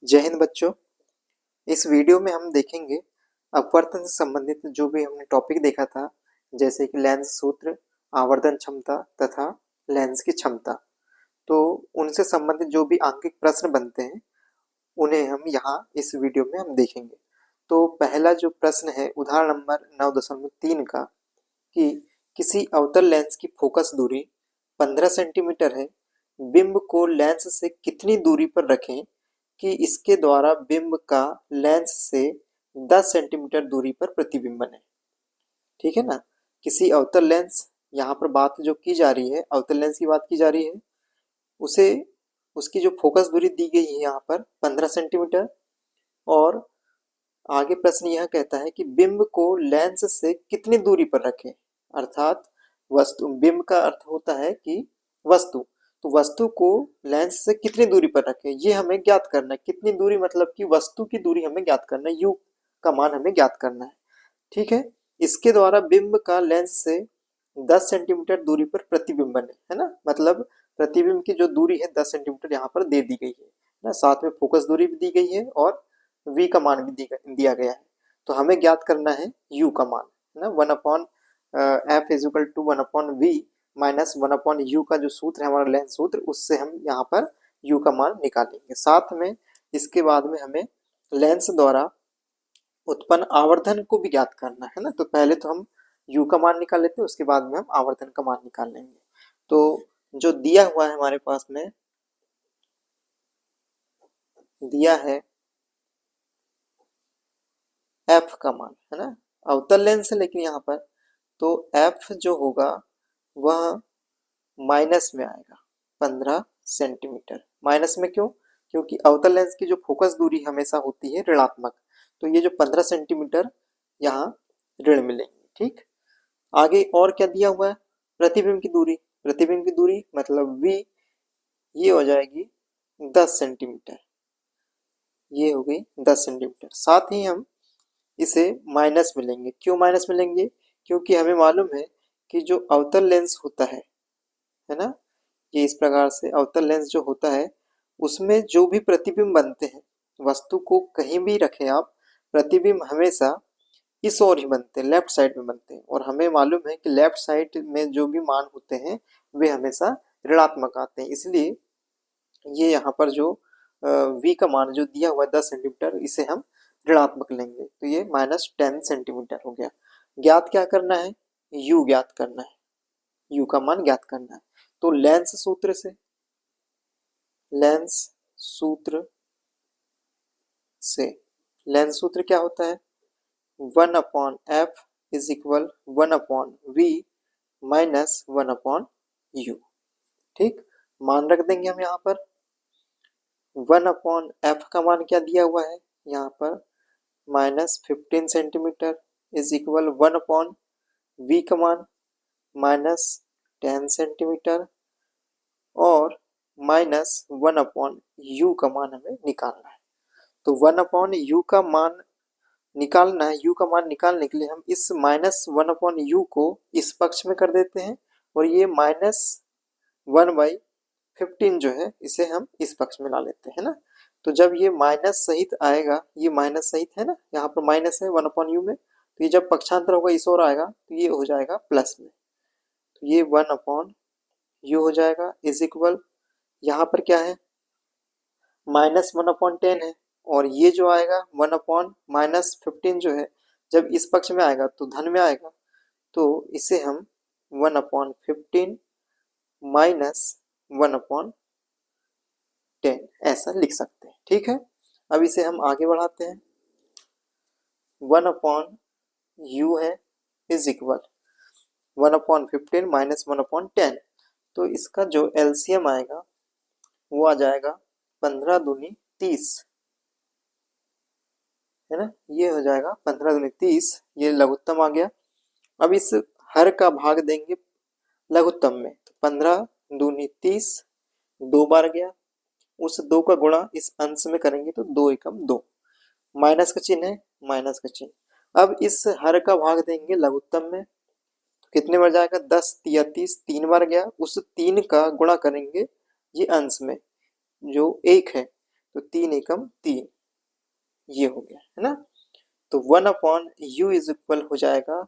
जय हिंद बच्चों। इस वीडियो में हम देखेंगे अपवर्तन से संबंधित जो भी हमने टॉपिक देखा था, जैसे कि लेंस सूत्र, आवर्धन क्षमता तथा लेंस की क्षमता। तो उनसे संबंधित जो भी आंकिक प्रश्न बनते हैं उन्हें हम यहाँ इस वीडियो में हम देखेंगे। तो पहला जो प्रश्न है उदाहरण नंबर 9.3 का, कि किसी अवतल लेंस की फोकस दूरी 15 सेंटीमीटर है, बिंब को लेंस से कितनी दूरी पर रखें कि इसके द्वारा बिंब का लेंस से 10 सेंटीमीटर दूरी पर प्रतिबिंब बने। ठीक है ना। किसी अवतल लेंस, यहाँ पर बात जो की जा रही है अवतल लेंस की बात की जा रही है, उसे उसकी जो फोकस दूरी दी गई है यहाँ पर 15 सेंटीमीटर, और आगे प्रश्न यह कहता है कि बिंब को लेंस से कितनी दूरी पर रखें। अर्थात वस्तु, बिंब का अर्थ होता है कि वस्तु, तो वस्तु को लेंस से कितनी दूरी पर रखें ये हमें ज्ञात करना है। कितनी दूरी मतलब कि वस्तु की दूरी हमें ज्ञात करना है, यू का मान हमें ज्ञात करना है। ठीक है। इसके द्वारा बिंब का लेंस से 10 सेंटीमीटर दूरी पर प्रतिबिंब बने, है ना। मतलब प्रतिबिंब की जो दूरी है 10 सेंटीमीटर यहाँ पर दे दी गई है ना। साथ में फोकस दूरी भी दी गई है और v का मान भी दिया गया है। तो हमें ज्ञात करना है u का मान, है ना। 1/f=1/v माइनस 1/u का जो सूत्र है हमारा लेंस सूत्र, उससे हम यहाँ पर u का मान निकालेंगे। साथ में इसके बाद में हमें लेंस द्वारा उत्पन्न आवर्धन को भी ज्ञात करना है ना। तो पहले तो हम u का मान निकाल लेते हैं, उसके बाद में हम आवर्धन का मान निकाल लेंगे। तो जो दिया हुआ है हमारे पास में, दिया है f का मान, है ना। अवतल लेंस है लेकिन यहाँ पर, तो f जो होगा वह माइनस में आएगा 15 सेंटीमीटर। माइनस में क्यों? क्योंकि अवतल लेंस की जो फोकस दूरी हमेशा होती है ऋणात्मक, तो ये जो 15 सेंटीमीटर यहाँ ऋण मिलेंगे। ठीक। आगे और क्या दिया हुआ है? प्रतिबिंब की दूरी। प्रतिबिंब की दूरी मतलब v, ये हो जाएगी 10 सेंटीमीटर, ये हो गई 10 सेंटीमीटर। साथ ही हम इसे माइनस में लेंगे। क्यों माइनस में लेंगे? क्योंकि हमें मालूम है कि जो अवतल लेंस होता है ना, ये इस प्रकार से अवतल लेंस जो होता है उसमें जो भी प्रतिबिंब बनते हैं, वस्तु को कहीं भी रखें आप, प्रतिबिंब हमेशा इस ओर ही बनते हैं, लेफ्ट साइड में बनते हैं। और हमें मालूम है कि लेफ्ट साइड में जो भी मान होते हैं वे हमेशा ऋणात्मक आते हैं। इसलिए ये यहाँ पर जो v का मान जो दिया हुआ है 10 सेंटीमीटर, इसे हम ऋणात्मक लेंगे, तो ये -10 सेंटीमीटर हो गया। ज्ञात क्या करना है? u ज्ञात करना है, u का मान ज्ञात करना है। तो लेंस सूत्र से, लेंस सूत्र से, लेंस सूत्र क्या होता है? 1/f is equal 1/v minus 1/u। ठीक। मान रख देंगे हम यहाँ पर। 1/f का मान क्या दिया हुआ है यहाँ पर? -15 सेंटीमीटर इज इक्वल 1/v का मान -10 सेंटीमीटर, और -1/u का मान हमें निकालना है। तो 1/u का मान निकालना है। u का मान निकालने के लिए हम इस -1/u को इस पक्ष में कर देते हैं, और ये -1/15 जो है इसे हम इस पक्ष में ला लेते हैं ना। तो जब ये माइनस सहित आएगा, ये माइनस सहित है ना, यहाँ पर माइनस है 1/u में, तो ये जब पक्षांतर होगा इस ओर आएगा तो ये हो जाएगा प्लस में, तो ये 1/u हो जाएगा इज इक्वल, यहाँ पर क्या है -1/10 है, और ये जो आएगा 1/-15 जो है जब इस पक्ष में आएगा तो धन में आएगा, तो इसे हम 1/15 माइनस 1/10 ऐसा लिख सकते हैं। ठीक है। अब इसे हम आगे बढ़ाते हैं। 1/u है इज इक्वल 1/15 माइनस 1/10, तो इसका जो एलसीएम आएगा वो आ जाएगा 15 दूनी 30, है ना। ये हो जाएगा 15 दूनी 30, ये लघुत्तम आ गया। अब इस हर का भाग देंगे लघुत्तम में, तो 15 दूनी 30 दो बार गया, उस 2 का गुणा इस अंश में करेंगे तो 2 एकम 2, माइनस का चिन्ह है, माइनस का चिन्ह। अब इस हर का भाग देंगे लघुत्तम में, तो कितने बार जाएगा? 10 या 30 3 बार गया, उस 3 का गुणा करेंगे ये अंश में जो 1 है, तो 3 एकम 3, ये हो गया है ना। तो 1/u इज इक्वल हो जाएगा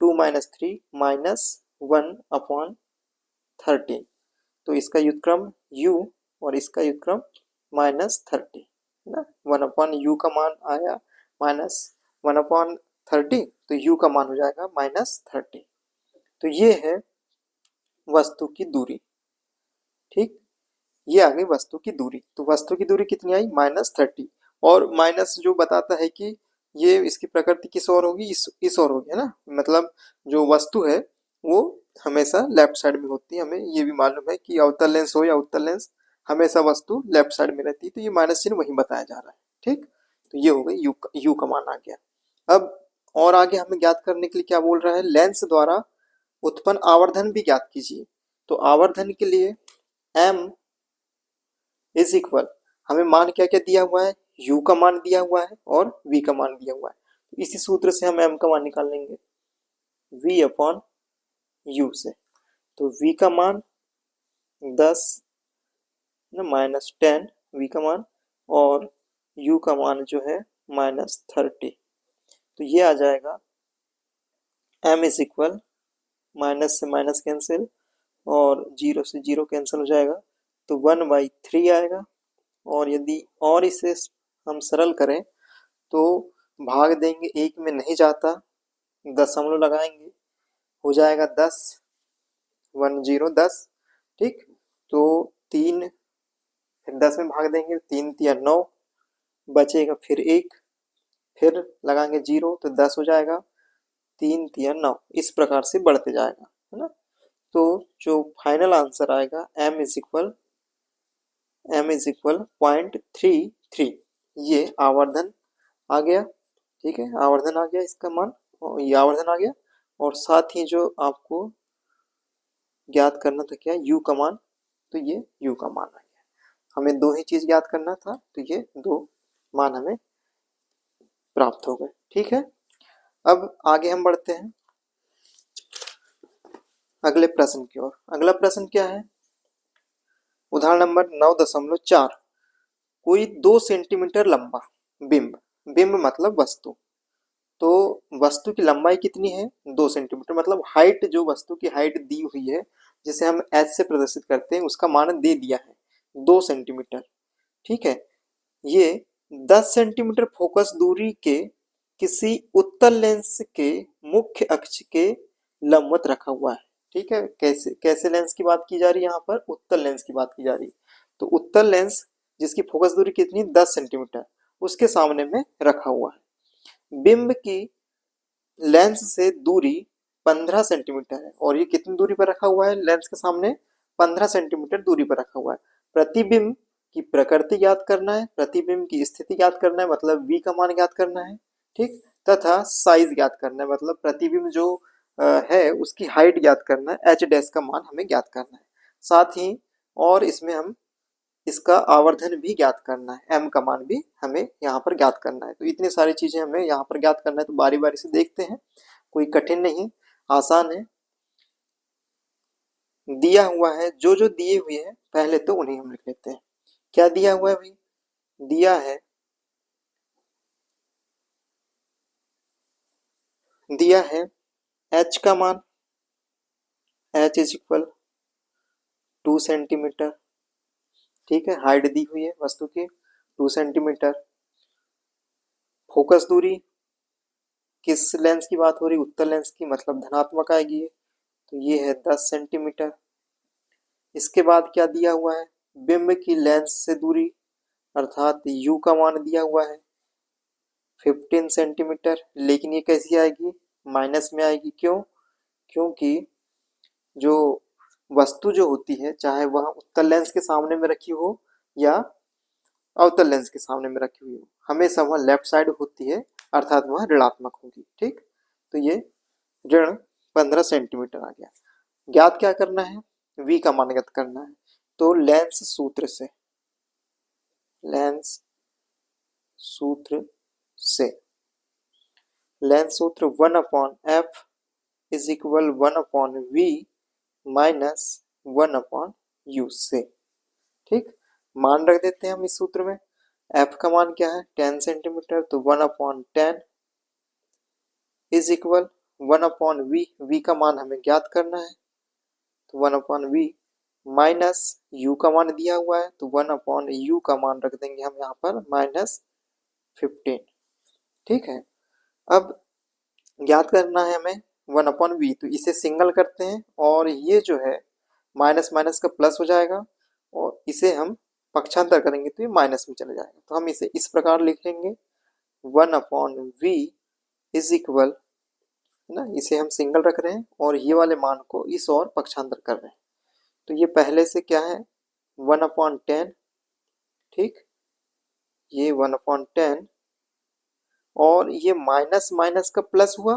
2 - 3 -1/13। तो इसका व्युत्क्रम u और इसका व्युत्क्रम -30 है ना। 1/u का मान आया -1/30, तो u का मान हो जाएगा -30। तो ये है वस्तु की दूरी। ठीक, ये आ गई वस्तु की दूरी। तो वस्तु की दूरी कितनी आई -30, और माइनस जो बताता है कि ये इसकी प्रकृति किस ओर होगी, इस ओर होगी, है ना। मतलब जो वस्तु है वो हमेशा लेफ्ट साइड में होती है। हमें ये भी मालूम है कि अवतल लेंस हो या उत्तल लेंस, हमेशा वस्तु लेफ्ट साइड में रहती है। तो ये माइनस चिन्ह वही बताया जा रहा है। ठीक, तो ये हो गई यू का मान आ गया। अब और आगे हमें ज्ञात करने के लिए क्या बोल रहा है, लेंस द्वारा उत्पन्न आवर्धन भी ज्ञात कीजिए। तो आवर्धन के लिए m इज इक्वल, हमें मान क्या क्या दिया हुआ है, u का मान दिया हुआ है और v का मान दिया हुआ है। तो इसी सूत्र से हम m का मान निकाल लेंगे v/u से। तो v का मान 10 -10 v का मान, और u का मान जो है -30। तो ये आ जाएगा m इज इक्वल, माइनस से माइनस कैंसिल और 0 से 0 कैंसिल हो जाएगा, तो 1/3 आएगा। और यदि और इसे हम सरल करें तो भाग देंगे, एक में नहीं जाता, दशमलव लगाएंगे, हो जाएगा 10, 10। ठीक, तो 3, फिर 10 में भाग देंगे, 3 × 9, बचेगा फिर 1, फिर लगाएंगे 0, तो 10 हो जाएगा, 3 × 9, इस प्रकार से बढ़ते जाएगा, है ना। तो जो फाइनल आंसर आएगा m इज इक्वल 0.33, ये आवर्धन आ गया। ठीक है, आवर्धन आ गया इसका मान, और ये आवर्धन आ गया। और साथ ही जो आपको ज्ञात करना था क्या, u का मान, तो ये u का मान आ गया। हमें दो ही चीज ज्ञात करना था, तो ये दो मान हमें प्राप्त हो गए। ठीक है, अब आगे हम बढ़ते हैं अगले प्रश्न की ओर। अगला प्रश्न क्या है, उदाहरण नंबर 9.4, कोई 2 सेंटीमीटर लंबा बिंब, बिंब मतलब वस्तु, तो वस्तु की लंबाई कितनी है, 2 सेंटीमीटर, मतलब हाइट, जो वस्तु की हाइट दी हुई है जिसे हम h से प्रदर्शित करते हैं, उसका मान दे दिया है 2 सेंटीमीटर। ठीक है, ये 10 सेंटीमीटर फोकस दूरी के किसी उत्तल लेंस के मुख्य अक्ष के लंबवत रखा हुआ है। ठीक है, कैसे कैसे लेंस की बात की जा रही है, यहाँ पर उत्तल लेंस की बात की जा रही है। तो उत्तल लेंस जिसकी फोकस दूरी कितनी, 10 सेंटीमीटर, उसके सामने में रखा हुआ है। बिंब की लेंस से दूरी 15 सेंटीमीटर है, और ये कितनी दूरी पर रखा हुआ है, लेंस के सामने 15 सेंटीमीटर दूरी पर रखा हुआ है। प्रतिबिंब की प्रकृति ज्ञात करना है, प्रतिबिंब की स्थिति ज्ञात करना है, मतलब v का मान ज्ञात करना है। ठीक, तथा साइज ज्ञात करना है, मतलब प्रतिबिंब जो है उसकी हाइट ज्ञात करना है, h डैश का मान हमें ज्ञात करना है। साथ ही और इसमें हम इसका आवर्धन भी ज्ञात करना है, m का मान भी हमें यहाँ पर ज्ञात करना है। तो इतनी सारी चीजें हमें यहाँ पर ज्ञात करना है, तो बारी बारी से देखते हैं, कोई कठिन नहीं, आसान है। दिया हुआ है, जो जो दिए हुए हैं पहले तो उन्हें हम लिख लेते हैं। क्या दिया हुआ है भाई, दिया है h का मान, h इज इक्वल 2 सेंटीमीटर। ठीक है, हाइट दी हुई है वस्तु की 2 सेंटीमीटर। फोकस दूरी, किस लेंस की बात हो रही, उत्तल लेंस की, मतलब धनात्मक आएगी ये, तो ये है 10 सेंटीमीटर। इसके बाद क्या दिया हुआ है, बिंब की लेंस से दूरी, अर्थात u का मान दिया हुआ है 15 सेंटीमीटर। लेकिन ये कैसी आएगी, माइनस में आएगी, क्यों, क्योंकि जो वस्तु जो होती है, चाहे वह उत्तल लेंस के सामने में रखी हो या अवतल लेंस के सामने में रखी हुई हो, हमेशा वह लेफ्ट साइड होती है, अर्थात वह ऋणात्मक होगी। ठीक, तो ये ऋण 15 सेंटीमीटर आ गया। ज्ञात क्या करना है, v का मान ज्ञात करना है। तो लेंस सूत्र से, लेंस सूत्र से, लेंस सूत्र 1/f is equal 1/v minus 1/u से। ठीक, मान रख देते हैं हम इस सूत्र में। एफ का मान क्या है 10 सेंटीमीटर, तो 1/10 इज इक्वल 1/v, वी का मान हमें ज्ञात करना है, तो 1/v माइनस u का मान दिया हुआ है, तो 1/u का मान रख देंगे हम यहाँ पर -15। ठीक है, अब ज्ञात करना है हमें 1/v, तो इसे सिंगल करते हैं और ये जो है माइनस माइनस का प्लस हो जाएगा और इसे हम पक्षांतर करेंगे तो ये माइनस में चला जाएगा, तो हम इसे इस प्रकार लिख लेंगे 1/v इज इक्वल, है ना, इसे हम सिंगल रख रहे हैं और ये वाले मान को इस ओर पक्षांतर कर रहे हैं, तो ये पहले से क्या है 1/10, ठीक, ये 1/10 और ये माइनस माइनस का प्लस हुआ,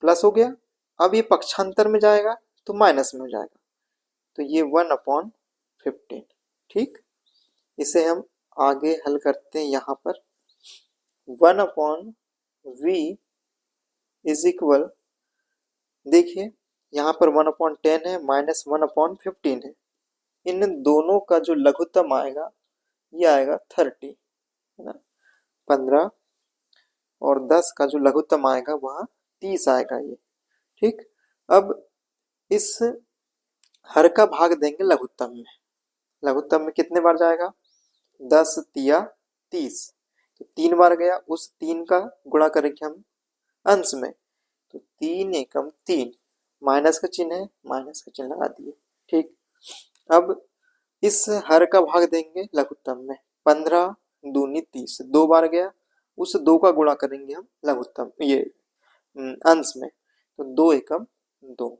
प्लस हो गया, अब ये पक्षांतर में जाएगा तो माइनस में हो जाएगा, तो ये 1/15। ठीक, इसे हम आगे हल करते हैं। यहाँ पर 1/v इज इक्वल, देखिए यहाँ पर 1/10 है माइनस 1/15 है, इन दोनों का जो लघुत्तम आएगा ये आएगा 30, है ना, 15 और 10 का जो लघुत्तम आएगा वह 30 आएगा ये। ठीक, अब इस हर का भाग देंगे लघुत्तम में, लघुत्तम में कितने बार जाएगा 10 तिया 30, तो 3 बार गया, उस 3 का गुणा करेंगे हम अंश में, तो 3 एकम 3, माइनस का चिन्ह है, माइनस का चिन्ह लगा दिए। ठीक, अब इस हर का भाग देंगे लघुत्तम में, 15 दूनी 30, 2 बार गया, उस 2 का गुणा करेंगे हम लघुत्तम ये अंश में, तो 2 एकम 2,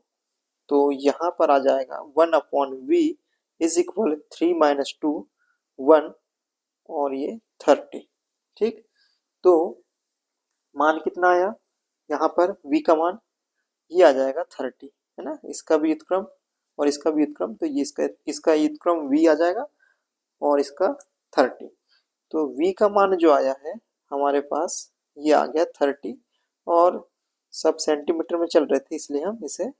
तो यहाँ पर आ जाएगा 1/v इज इक्वल 3 - 2 1 और ये 30। ठीक, तो मान कितना आया यहाँ पर v का मान, ये आ जाएगा 30, है ना, इसका भी व्युत्क्रम और इसका भी व्युत्क्रम, तो ये इसका व्युत्क्रम v आ जाएगा और इसका 30, तो v का मान जो आया है हमारे पास ये आ गया 30 और सब सेंटीमीटर में चल रहे थे इसलिए हम इसे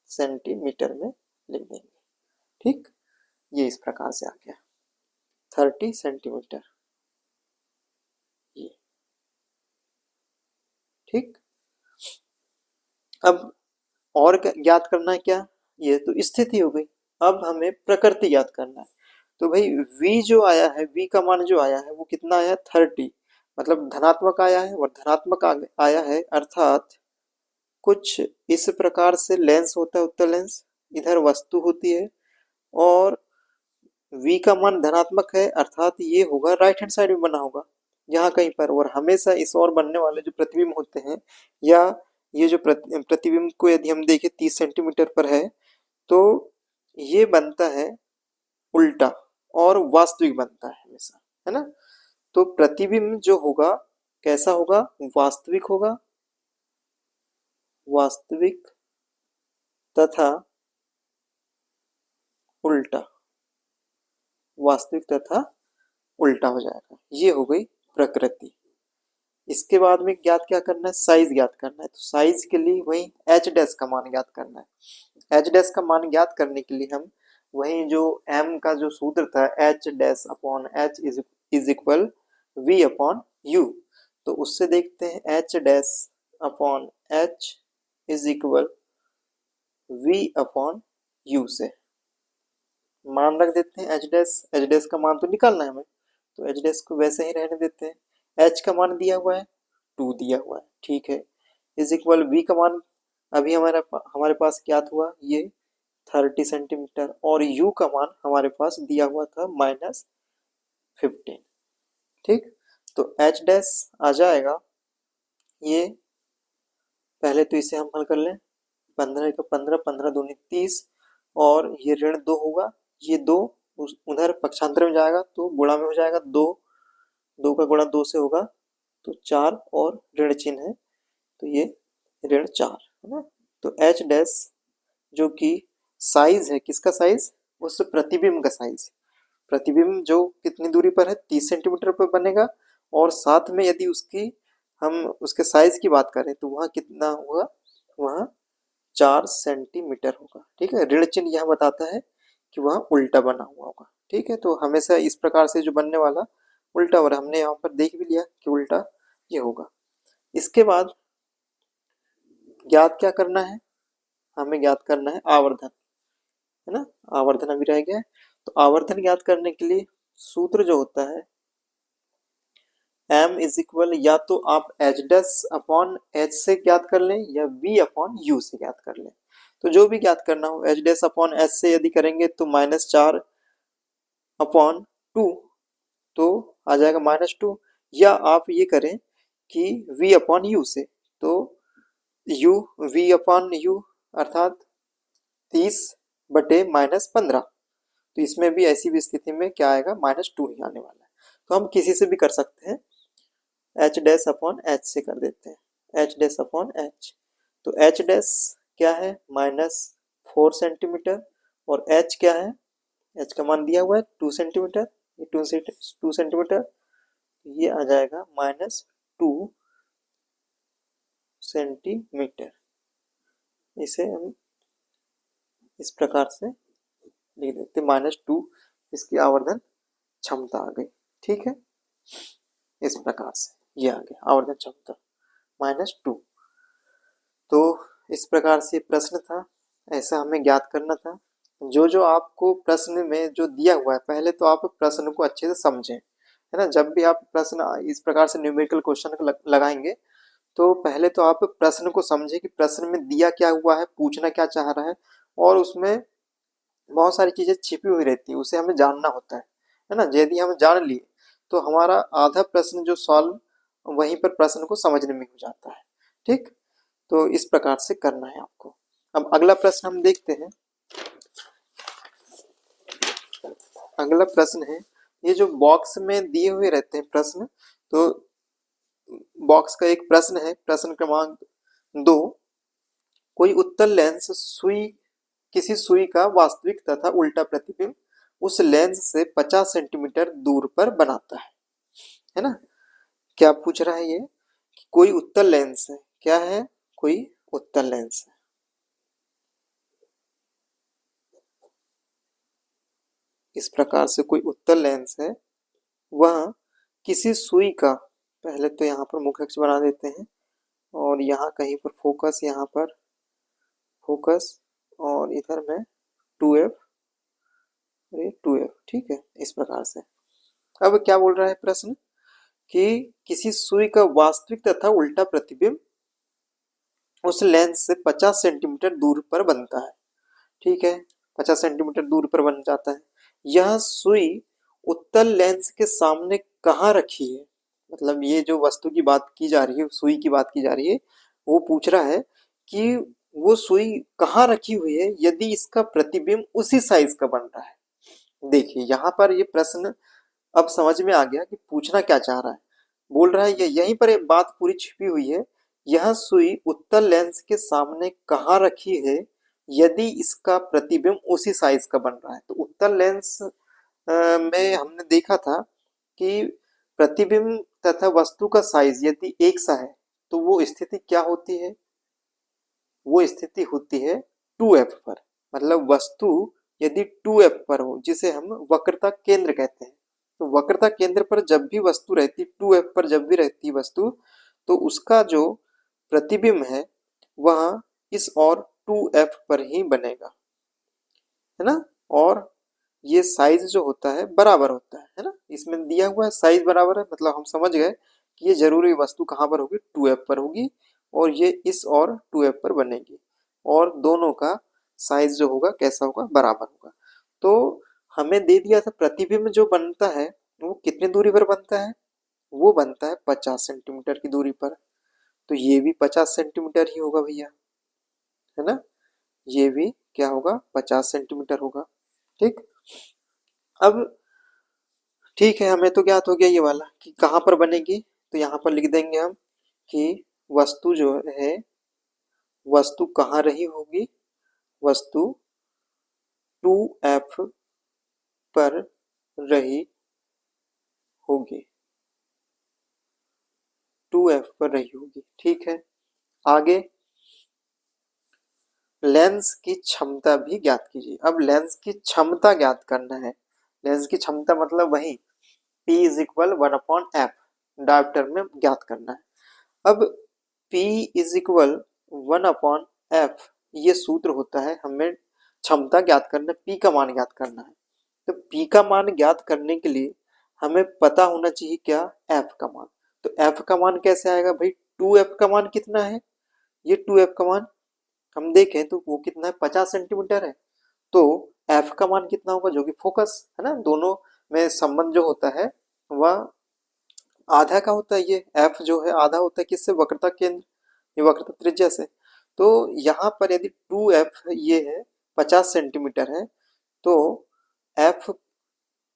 सेंटीमीटर में लिख देंगे। ठीक, ये इस प्रकार से आ गया 30 सेंटीमीटर ये। ठीक, अब और ज्ञात करना है क्या, ये तो स्थिति हो गई, अब हमें प्रकृति ज्ञात करना है, तो भाई v जो आया है, v का मान जो आया है वो कितना आया 30, मतलब धनात्मक आया है और धनात्मक आया है, अर्थात कुछ इस प्रकार से लेंस होता है उत्तल लेंस, इधर वस्तु होती है और v का मान धनात्मक है, अर्थात ये होगा राइट हैंड साइड में बना होगा यहाँ कहीं पर, और हमेशा इस ओर बनने वाले जो प्रतिबिंब होते हैं या ये जो प्रतिबिंब को यदि हम देखें 30 सेंटीमीटर पर है तो ये बनता है उल्टा और वास्तविक बनता है हमेशा, है ना, तो प्रतिबिंब जो होगा कैसा होगा, वास्तविक होगा, वास्तविक तथा उल्टा, वास्तविक तथा उल्टा हो जाएगा, ये हो गई प्रकृति। इसके बाद में ज्ञात क्या करना है, साइज ज्ञात करना है, तो साइज के लिए वही एच डैश का मान ज्ञात करना है। एच डैश का मान ज्ञात करने के लिए हम वही जो एम का जो सूत्र था H dash upon H is equal V upon U, तो उससे देखते हैं H dash upon H is equal V upon U से मान रख देते हैं एच डैश का मान तो निकालना है हमें, तो एच डैश को वैसे ही रहने देते हैं, एच का मान दिया हुआ है 2 दिया हुआ है, ठीक है, इज इक्वल वी का मान अभी हमारे पास ज्ञात हुआ ये 30 सेंटीमीटर और u का मान हमारे पास दिया हुआ था -15। ठीक, तो एच डैश आ जाएगा ये, पहले तो इसे हम हल कर लें, 15 का 15, 15 दूनी 30 और ये ऋण 2 होगा, ये 2 उधर पक्षांतर में जाएगा तो गुणा में हो जाएगा, 2 2 का गुणा 2 से होगा तो 4 और ऋण चिन्ह है तो ये ऋण 4, है ना, तो एच डैश जो कि साइज है किसका साइज, उस प्रतिबिंब का साइज, प्रतिबिंब जो कितनी दूरी पर है 30 सेंटीमीटर पर बनेगा और साथ में यदि उसकी हम उसके साइज की बात करें तो वहाँ कितना होगा, वहाँ 4 सेंटीमीटर होगा। ठीक है, ऋण चिन्ह यह बताता है कि वह उल्टा बना हुआ होगा। ठीक है, तो हमेशा इस प्रकार से जो बनने वाला उल्टा हो रहा है, हमने यहाँ पर देख भी लिया कि उल्टा ये होगा। इसके बाद ज्ञात क्या करना है, हमें ज्ञात करना है आवर्धन, है ना, आवर्धन अभी रह गया है। तो आवर्धन ज्ञात करने के लिए सूत्र जो होता है m इज इक्वल, या तो आप एच डैश अपॉन एच से ज्ञात कर लें या v अपॉन यू से ज्ञात कर लें। तो जो भी ज्ञात करना हो, एच डैश अपॉन एच से यदि करेंगे तो -4 अपॉन 2, तो आ जाएगा -2, या आप ये करें कि v अपॉन यू से, तो u v अपॉन यू अर्थात 30/-15, तो इसमें भी ऐसी भी स्थिति में क्या आएगा, -2 ही आने वाला है। तो हम किसी से भी कर सकते हैं, एच डैश अपॉन एच से कर देते हैं, एच डैश अपॉन एच। तो एच डैश क्या है, -4 सेंटीमीटर, और एच क्या है, एच का मान दिया हुआ है 2 सेंटीमीटर, ये 2 सेंटीमीटर, ये आ जाएगा -2 सेंटीमीटर। इसे हम इस प्रकार से लिख देते, -2 इसकी आवर्धन क्षमता आ गई। ठीक है, इस प्रकार से ये आ गया आवर्धन क्षमता -2। तो इस प्रकार से प्रश्न था, ऐसा हमें ज्ञात करना था। जो जो आपको प्रश्न में जो दिया हुआ है, पहले तो आप प्रश्न को अच्छे से समझें, है ना। जब भी आप प्रश्न इस प्रकार से न्यूमेरिकल क्वेश्चन लगाएंगे, तो पहले तो आप प्रश्न को समझें कि प्रश्न में दिया क्या हुआ है, पूछना क्या चाह रहा है, और उसमें बहुत सारी चीजें छिपी हुई रहती है, उसे हमें जानना होता है ना। यदि हम जान लिए तो हमारा आधा प्रश्न जो सॉल्व वहीं पर प्रश्न को समझने में हो जाता है। ठीक, तो इस प्रकार से करना है आपको। अब अगला प्रश्न हम देखते हैं। अगला प्रश्न है, ये जो बॉक्स में दिए हुए रहते हैं प्रश्न, तो बॉक्स का एक प्रश्न है, प्रश्न क्रमांक 2, कोई उत्तल लेंस सुई, किसी सुई का वास्तविक तथा उल्टा प्रतिबिंब उस लेंस से 50 सेंटीमीटर दूर पर बनाता है ना। क्या पूछ रहा है ये, कि कोई उत्तल लेंस है, क्या है, कोई उत्तल लेंस है, इस प्रकार से कोई उत्तल लेंस है, वह किसी सुई का, पहले तो यहाँ पर मुख्य अक्ष बना देते हैं, और यहाँ कहीं पर फोकस, यहाँ पर फोकस, और इधर में 2f, ये 2f, ठीक है, इस प्रकार से। अब क्या बोल रहा है प्रश्न, कि किसी सुई का वास्तविक तथा उल्टा प्रतिबिंब उस लेंस से 50 सेंटीमीटर दूर पर बनता है। ठीक है, 50 सेंटीमीटर दूर पर बन जाता है। यह सुई उत्तल लेंस के सामने कहाँ रखी है, मतलब ये जो वस्तु की बात की जा रही है, सुई की बात की जा रही है, वो पूछ रहा है कि वो सुई कहाँ रखी हुई है यदि इसका प्रतिबिंब उसी साइज का बन रहा है। देखिए यहाँ पर ये प्रश्न अब समझ में आ गया कि पूछना क्या चाह रहा है। बोल रहा है ये, यहीं पर एक बात पूरी छिपी हुई है, यह सुई उत्तल लेंस के सामने कहाँ रखी है यदि इसका प्रतिबिंब उसी साइज का बन रहा है। तो उत्तल लेंस में हमने देखा था कि प्रतिबिंब तथा वस्तु का साइज यदि एक सा है, तो वो स्थिति क्या होती है, वो स्थिति होती है 2f पर, मतलब वस्तु यदि 2f पर हो, जिसे हम वक्रता केंद्र कहते हैं। तो वक्रता केंद्र पर जब भी वस्तु रहती, 2f पर जब भी रहती वस्तु, तो उसका जो प्रतिबिंब है वह इस और 2f पर ही बनेगा, है ना। और ये साइज जो होता है बराबर होता है ना, इसमें दिया हुआ है साइज बराबर है, मतलब हम समझ गए कि ये जरूरी वस्तु कहाँ पर होगी, 2f पर होगी, और ये इस और 2f पर बनेगी, और दोनों का साइज जो होगा कैसा होगा, बराबर होगा। तो हमें दे दिया था प्रतिबिंब जो बनता है वो कितनी दूरी पर बनता है, वो बनता है 50 सेंटीमीटर की दूरी पर। तो ये भी 50 सेंटीमीटर ही होगा भैया, है ना, ये भी क्या होगा, 50 सेंटीमीटर होगा। ठीक, अब ठीक है, हमें तो ज्ञात हो गया ये वाला कि कहाँ पर बनेगी। तो यहाँ पर लिख देंगे हम कि वस्तु जो है, वस्तु कहाँ रही होगी, वस्तु 2f पर रही होगी, 2f पर रही होगी। ठीक है, आगे लेंस की क्षमता भी ज्ञात कीजिए। अब लेंस की क्षमता ज्ञात करना है। लेंस की क्षमता मतलब वही P is equal 1/f dioptre में ज्ञात करना है। अब P इज इक्वल 1/f ये सूत्र होता है, हमें क्षमता ज्ञात करना, P का मान ज्ञात करना है। तो P का मान ज्ञात करने के लिए हमें पता होना चाहिए क्या, F का मान। तो F का मान कैसे आएगा भाई, 2F का मान कितना है, ये 2F का मान हम देखें तो वो कितना है, 50 सेंटीमीटर है। तो F का मान कितना होगा, जो कि फोकस है ना, दोनों में संबंध जो होता है वह आधा का होता है। ये F जो है आधा होता है किससे, वक्रता केंद्र, ये वक्रता त्रिज्या से। तो यहाँ पर यदि 2F ये है 50 सेंटीमीटर है, तो F,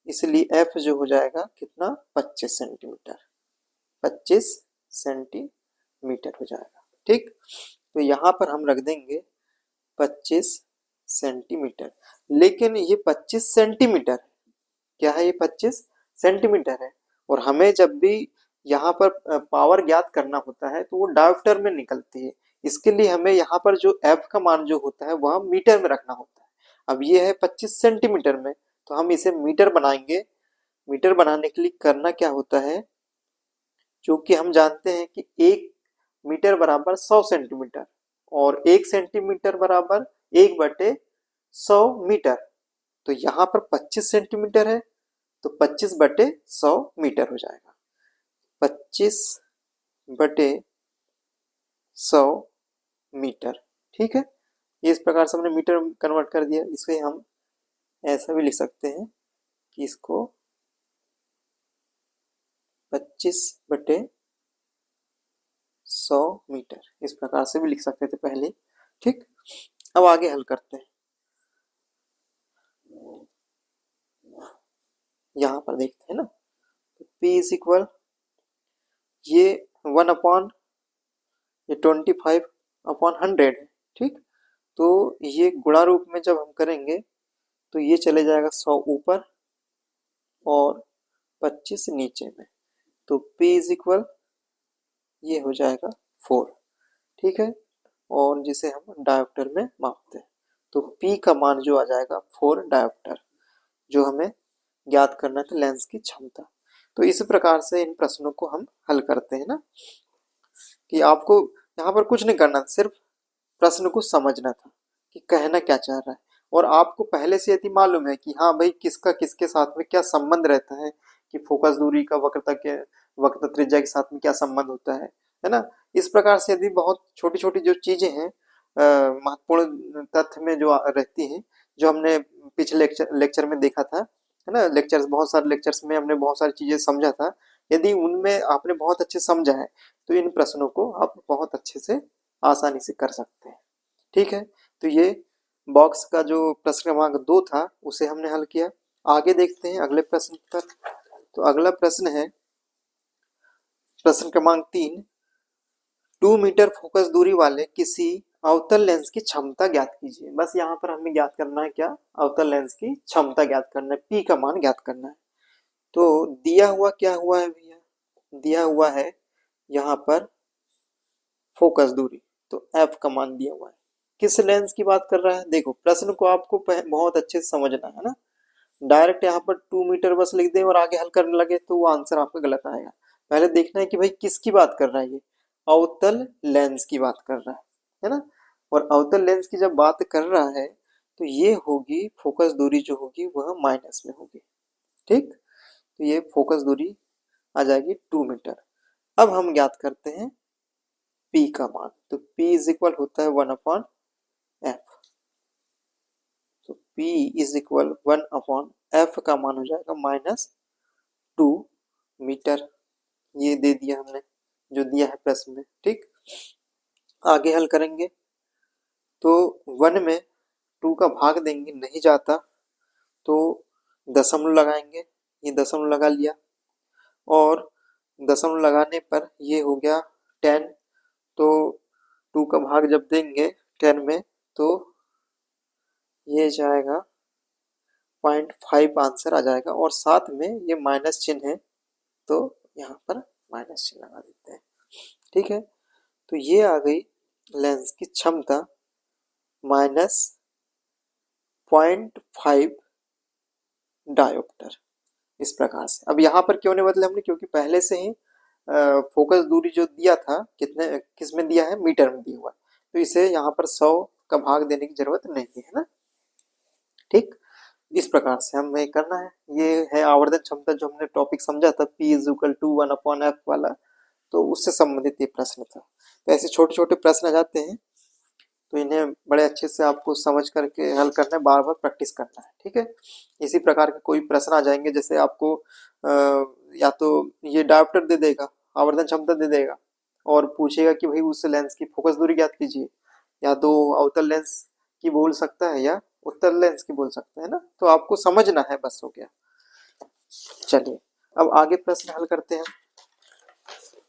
इसलिए F जो हो जाएगा कितना, 25 सेंटीमीटर, 25 सेंटीमीटर हो जाएगा। ठीक, तो यहाँ पर हम रख देंगे 25 सेंटीमीटर। लेकिन ये 25 सेंटीमीटर क्या है, ये 25 सेंटीमीटर है, और हमें जब भी यहाँ पर पावर ज्ञात करना होता है तो वो डायोप्टर में निकलती है। इसके लिए हमें यहाँ पर जो F का मान जो होता है वह मीटर में रखना होता है। अब ये है 25 सेंटीमीटर में, तो हम इसे मीटर बनाएंगे। मीटर बनाने के लिए करना क्या होता है, क्योंकि हम जानते हैं कि 1 मीटर बराबर 100 सेंटीमीटर और 1 सेंटीमीटर बराबर 1/100 मीटर। तो यहाँ पर 25 सेंटीमीटर है, तो 25/100 मीटर हो जाएगा, 25/100 मीटर। ठीक है, ये इस प्रकार से हमने मीटर कन्वर्ट कर दिया। इसे हम ऐसा भी लिख सकते हैं कि इसको 25/100 मीटर इस प्रकार से भी लिख सकते थे पहले। ठीक, अब आगे हल करते हैं। यहाँ पर देखते हैं ना, P इज इक्वल ये 25/100 है। ठीक, तो ये गुणा रूप में जब हम करेंगे तो ये चले जाएगा 100 ऊपर और 25 नीचे में, तो P इज इक्वल ये हो जाएगा 4। ठीक है, और जिसे हम डायोप्टर में मापते हैं, तो P का मान जो आ जाएगा 4 डायोप्टर, जो हमें ज्ञात करना था लेंस की क्षमता। तो इस प्रकार से इन प्रश्नों को हम हल करते हैं ना, कि आपको यहाँ पर कुछ नहीं करना, सिर्फ प्रश्न को समझना था कि कहना क्या चाह रहा है। और आपको पहले से यदि मालूम है कि हाँ भाई किसका किसके साथ में क्या संबंध रहता है, कि फोकस दूरी का वक्रता त्रिज्या के साथ में क्या संबंध होता है ना। इस प्रकार से यदि बहुत छोटी छोटी जो चीजें हैं महत्वपूर्ण तथ्य में जो रहती हैं, जो हमने पिछले लेक्चर में देखा था, है ना, लेक्चर्स, बहुत सारे लेक्चर्स में हमने बहुत सारी चीजें समझा था। यदि उनमें आपने बहुत अच्छे समझा है तो इन प्रश्नों को आप बहुत अच्छे से आसानी से कर सकते हैं। ठीक है, तो ये बॉक्स का जो प्रश्न क्रमांक 2 था उसे हमने हल किया। आगे देखते हैं अगले प्रश्न पर। तो अगला प्रश्न है प्रश्न क्रमांक 3, 2 मीटर फोकस दूरी वाले किसी अवतल लेंस की क्षमता ज्ञात कीजिए। बस यहाँ पर हमें ज्ञात करना है क्या, अवतल लेंस की क्षमता ज्ञात करना है, P का मान ज्ञात करना है। तो दिया हुआ क्या हुआ है भैया, दिया हुआ है यहाँ पर फोकस दूरी, तो F का मान दिया हुआ है। किस लेंस की बात कर रहा है, देखो प्रश्न को आपको बहुत अच्छे से समझना है ना। डायरेक्ट यहाँ पर 2 मीटर बस लिख दे और आगे हल करने लगे तो वो आंसर आपका गलत आएगा। पहले देखना है कि भाई किसकी बात कर रहा है, ये अवतल लेंस की बात कर रहा है ना। और अवतल लेंस की जब बात कर रहा है तो ये होगी फोकस दूरी जो होगी वह माइनस में होगी। ठीक, तो ये फोकस दूरी आ जाएगी 2 मीटर। अब हम ज्ञात करते हैं P का मान, तो P इज इक्वल होता है 1/f। तो P इज इक्वल 1/f का मान हो जाएगा -2 मीटर। ये दे दिया हमने जो दिया है प्रश्न में। ठीक, आगे हल करेंगे तो 1 में 2 का भाग देंगे, नहीं जाता तो दशमलव लगाएंगे, ये दशमलव लगा लिया, और दशमलव लगाने पर ये हो गया 10। तो 2 का भाग जब देंगे 10 में तो ये जाएगा 0.5 आंसर आ जाएगा, और साथ में ये माइनस चिन्ह है तो यहाँ पर माइनस चिन्ह लगा देते हैं। ठीक है, तो ये आ गई लेंस की क्षमता -0.5 डायोप्टर। इस प्रकार से। अब यहाँ पर क्यों नहीं बदले हमने, क्योंकि पहले से ही फोकस दूरी जो दिया था कितने किस में दिया है, मीटर में दिया हुआ है, तो इसे यहाँ पर 100 का भाग देने की जरूरत नहीं है ना। ठीक, इस प्रकार से हमें करना है। ये है आवर्धन क्षमता जो हमने टॉपिक समझा था, P is equal to 1/f वाला, तो उससे संबंधित ये प्रश्न था। तो ऐसे छोटे छोटे प्रश्न आ जाते हैं, तो इन्हें बड़े अच्छे से आपको समझ करके हल करना है, बार बार प्रैक्टिस करना है। ठीक है, इसी प्रकार के कोई प्रश्न आ जाएंगे, जैसे आपको या तो ये डायोप्टर दे देगा, आवर्धन क्षमता दे देगा, और पूछेगा कि भाई उस लेंस की फोकस दूरी ज्ञात कीजिए, या तो अवतल लेंस की बोल सकता है या उत्तल लेंस की बोल सकता है ना, तो आपको समझना है, बस हो गया। चलिए अब आगे प्रश्न हल करते हैं।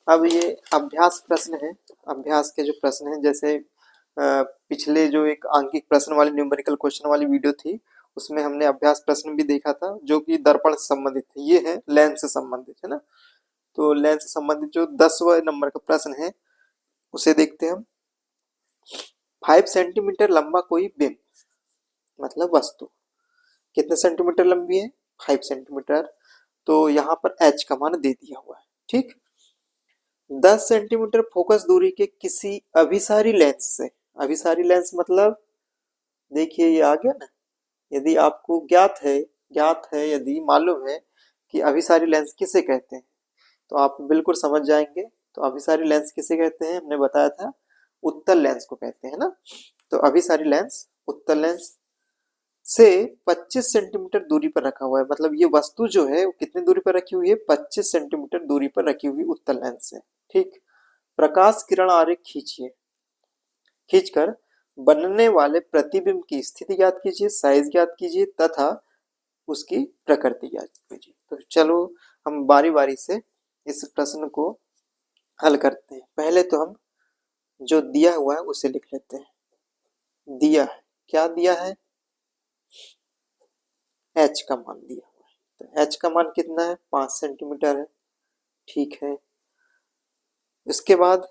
अब ये अभ्यास प्रश्न है, अभ्यास के जो प्रश्न हैं, जैसे पिछले जो एक आंकिक प्रश्न वाली न्यूमेरिकल क्वेश्चन वाली वीडियो थी, उसमें हमने अभ्यास प्रश्न भी देखा था जो कि दर्पण से संबंधित है, ये है लेंस से संबंधित है ना। तो लेंस से संबंधित जो 10वें नंबर का प्रश्न है उसे देखते हैं हम। 5 सेंटीमीटर लंबा कोई बिंब, मतलब वस्तु कितने सेंटीमीटर लंबी है, 5 सेंटीमीटर, तो यहाँ पर h का मान दे दिया हुआ है। ठीक, 10 सेंटीमीटर फोकस दूरी के किसी अभिसारी लेंस से, अभिसारी लेंस मतलब देखिए ये आ गया ना, यदि आपको ज्ञात है यदि मालूम है कि अभिसारी लेंस किसे कहते हैं, तो आप बिल्कुल समझ जाएंगे। तो अभिसारी लेंस किसे कहते हैं, हमने बताया था उत्तल लेंस को कहते हैं ना। तो अभिसारी लेंस उत्तल लेंस से 25 सेंटीमीटर दूरी पर रखा हुआ है, मतलब ये वस्तु जो है वो कितनी दूरी पर रखी हुई है, 25 सेंटीमीटर दूरी पर रखी हुई उत्तल लेंस से। ठीक, प्रकाश किरण आरेख खींचिए, खींचकर बनने वाले प्रतिबिंब की स्थिति ज्ञात कीजिए, साइज ज्ञात कीजिए तथा उसकी प्रकृति ज्ञात कीजिए। तो चलो हम बारी बारी से इस प्रश्न को हल करते हैं। पहले तो हम जो दिया हुआ है उसे लिख लेते हैं। दिया है, क्या दिया है, h का मान दिया हुआ है, तो h का मान कितना है, 5 सेंटीमीटर है। ठीक है, इसके बाद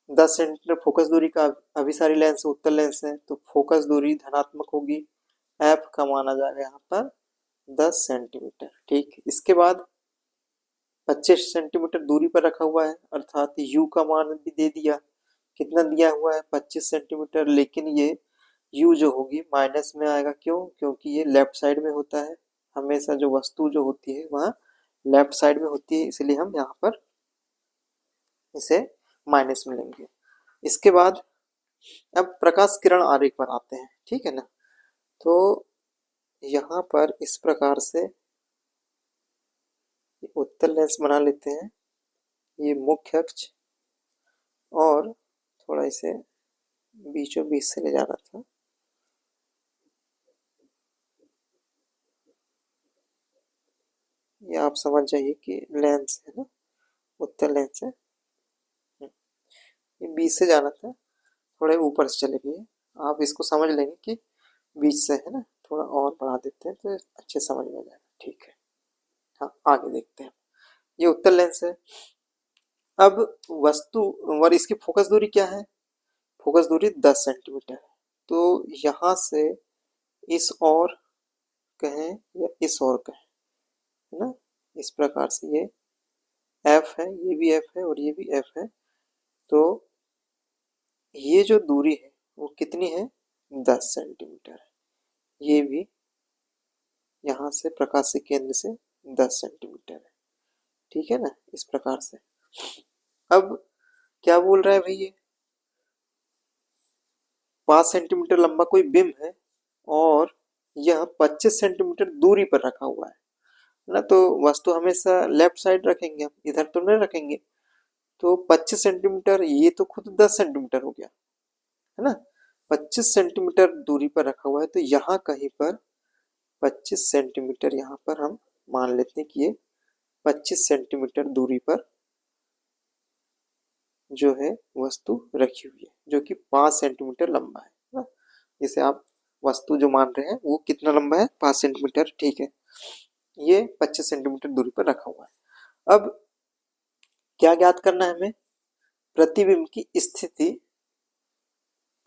10 सेंटीमीटर फोकस दूरी का अभिसारी लेंस उत्तल लेंस है, तो फोकस दूरी धनात्मक होगी, f का मान आ जाएगा यहाँ पर 10 सेंटीमीटर। ठीक, इसके बाद 25 सेंटीमीटर दूरी पर रखा हुआ है, अर्थात u का मान भी दे दिया, कितना दिया हुआ है, 25 सेंटीमीटर, लेकिन ये u जो होगी माइनस में आएगा, क्यों, क्योंकि ये लेफ्ट साइड में होता है, हमेशा जो वस्तु जो होती है वह लेफ्ट साइड में होती है, इसलिए हम यहाँ पर इसे माइनस में लेंगे। इसके बाद अब प्रकाश किरण आरेख पर आते हैं, ठीक है ना। तो यहाँ पर इस प्रकार से उत्तल लेंस बना लेते हैं, ये मुख्य अक्ष, और थोड़ा इसे बीचों बीच से ले जाना था, ये आप समझ जाइए कि लेंस है ना, उत्तल लेंस है, ये बीच से जाना था, थोड़े ऊपर से चले गए, आप इसको समझ लेंगे कि बीच से है ना, थोड़ा और बढ़ा देते हैं तो अच्छे समझ में आ जाएगा। ठीक है, हाँ आगे देखते हैं। ये उत्तल लेंस है। अब वस्तु और इसकी फोकस दूरी क्या है, फोकस दूरी 10 सेंटीमीटर है, तो यहाँ से इस ओर कहें या इस ओर कहें, है ना, इस प्रकार से ये f है, ये भी f है और ये भी f है, तो ये जो दूरी है वो कितनी है, 10 सेंटीमीटर है, ये भी यहाँ से प्रकाशीय केंद्र से 10 सेंटीमीटर है। ठीक है ना, इस प्रकार से। अब क्या बोल रहा है भाई, ये 5 सेंटीमीटर लंबा कोई बिंब है और यह 25 सेंटीमीटर दूरी पर रखा हुआ है ना, तो वस्तु हमेशा लेफ्ट साइड रखेंगे हम, इधर तो नहीं रखेंगे, तो 25 सेंटीमीटर, ये तो खुद 10 सेंटीमीटर हो गया है ना, 25 सेंटीमीटर दूरी पर रखा हुआ है, तो यहाँ कहीं पर 25 सेंटीमीटर यहाँ पर हम मान लेते हैं कि ये 25 सेंटीमीटर दूरी पर जो है वस्तु रखी हुई है, जो कि 5 सेंटीमीटर लंबा है ना। जैसे आप वस्तु जो मान रहे हैं वो कितना लंबा है, 5 सेंटीमीटर। ठीक है, ये 25 सेंटीमीटर दूरी पर रखा हुआ है। अब क्या ज्ञात करना है हमें, प्रतिबिंब की स्थिति,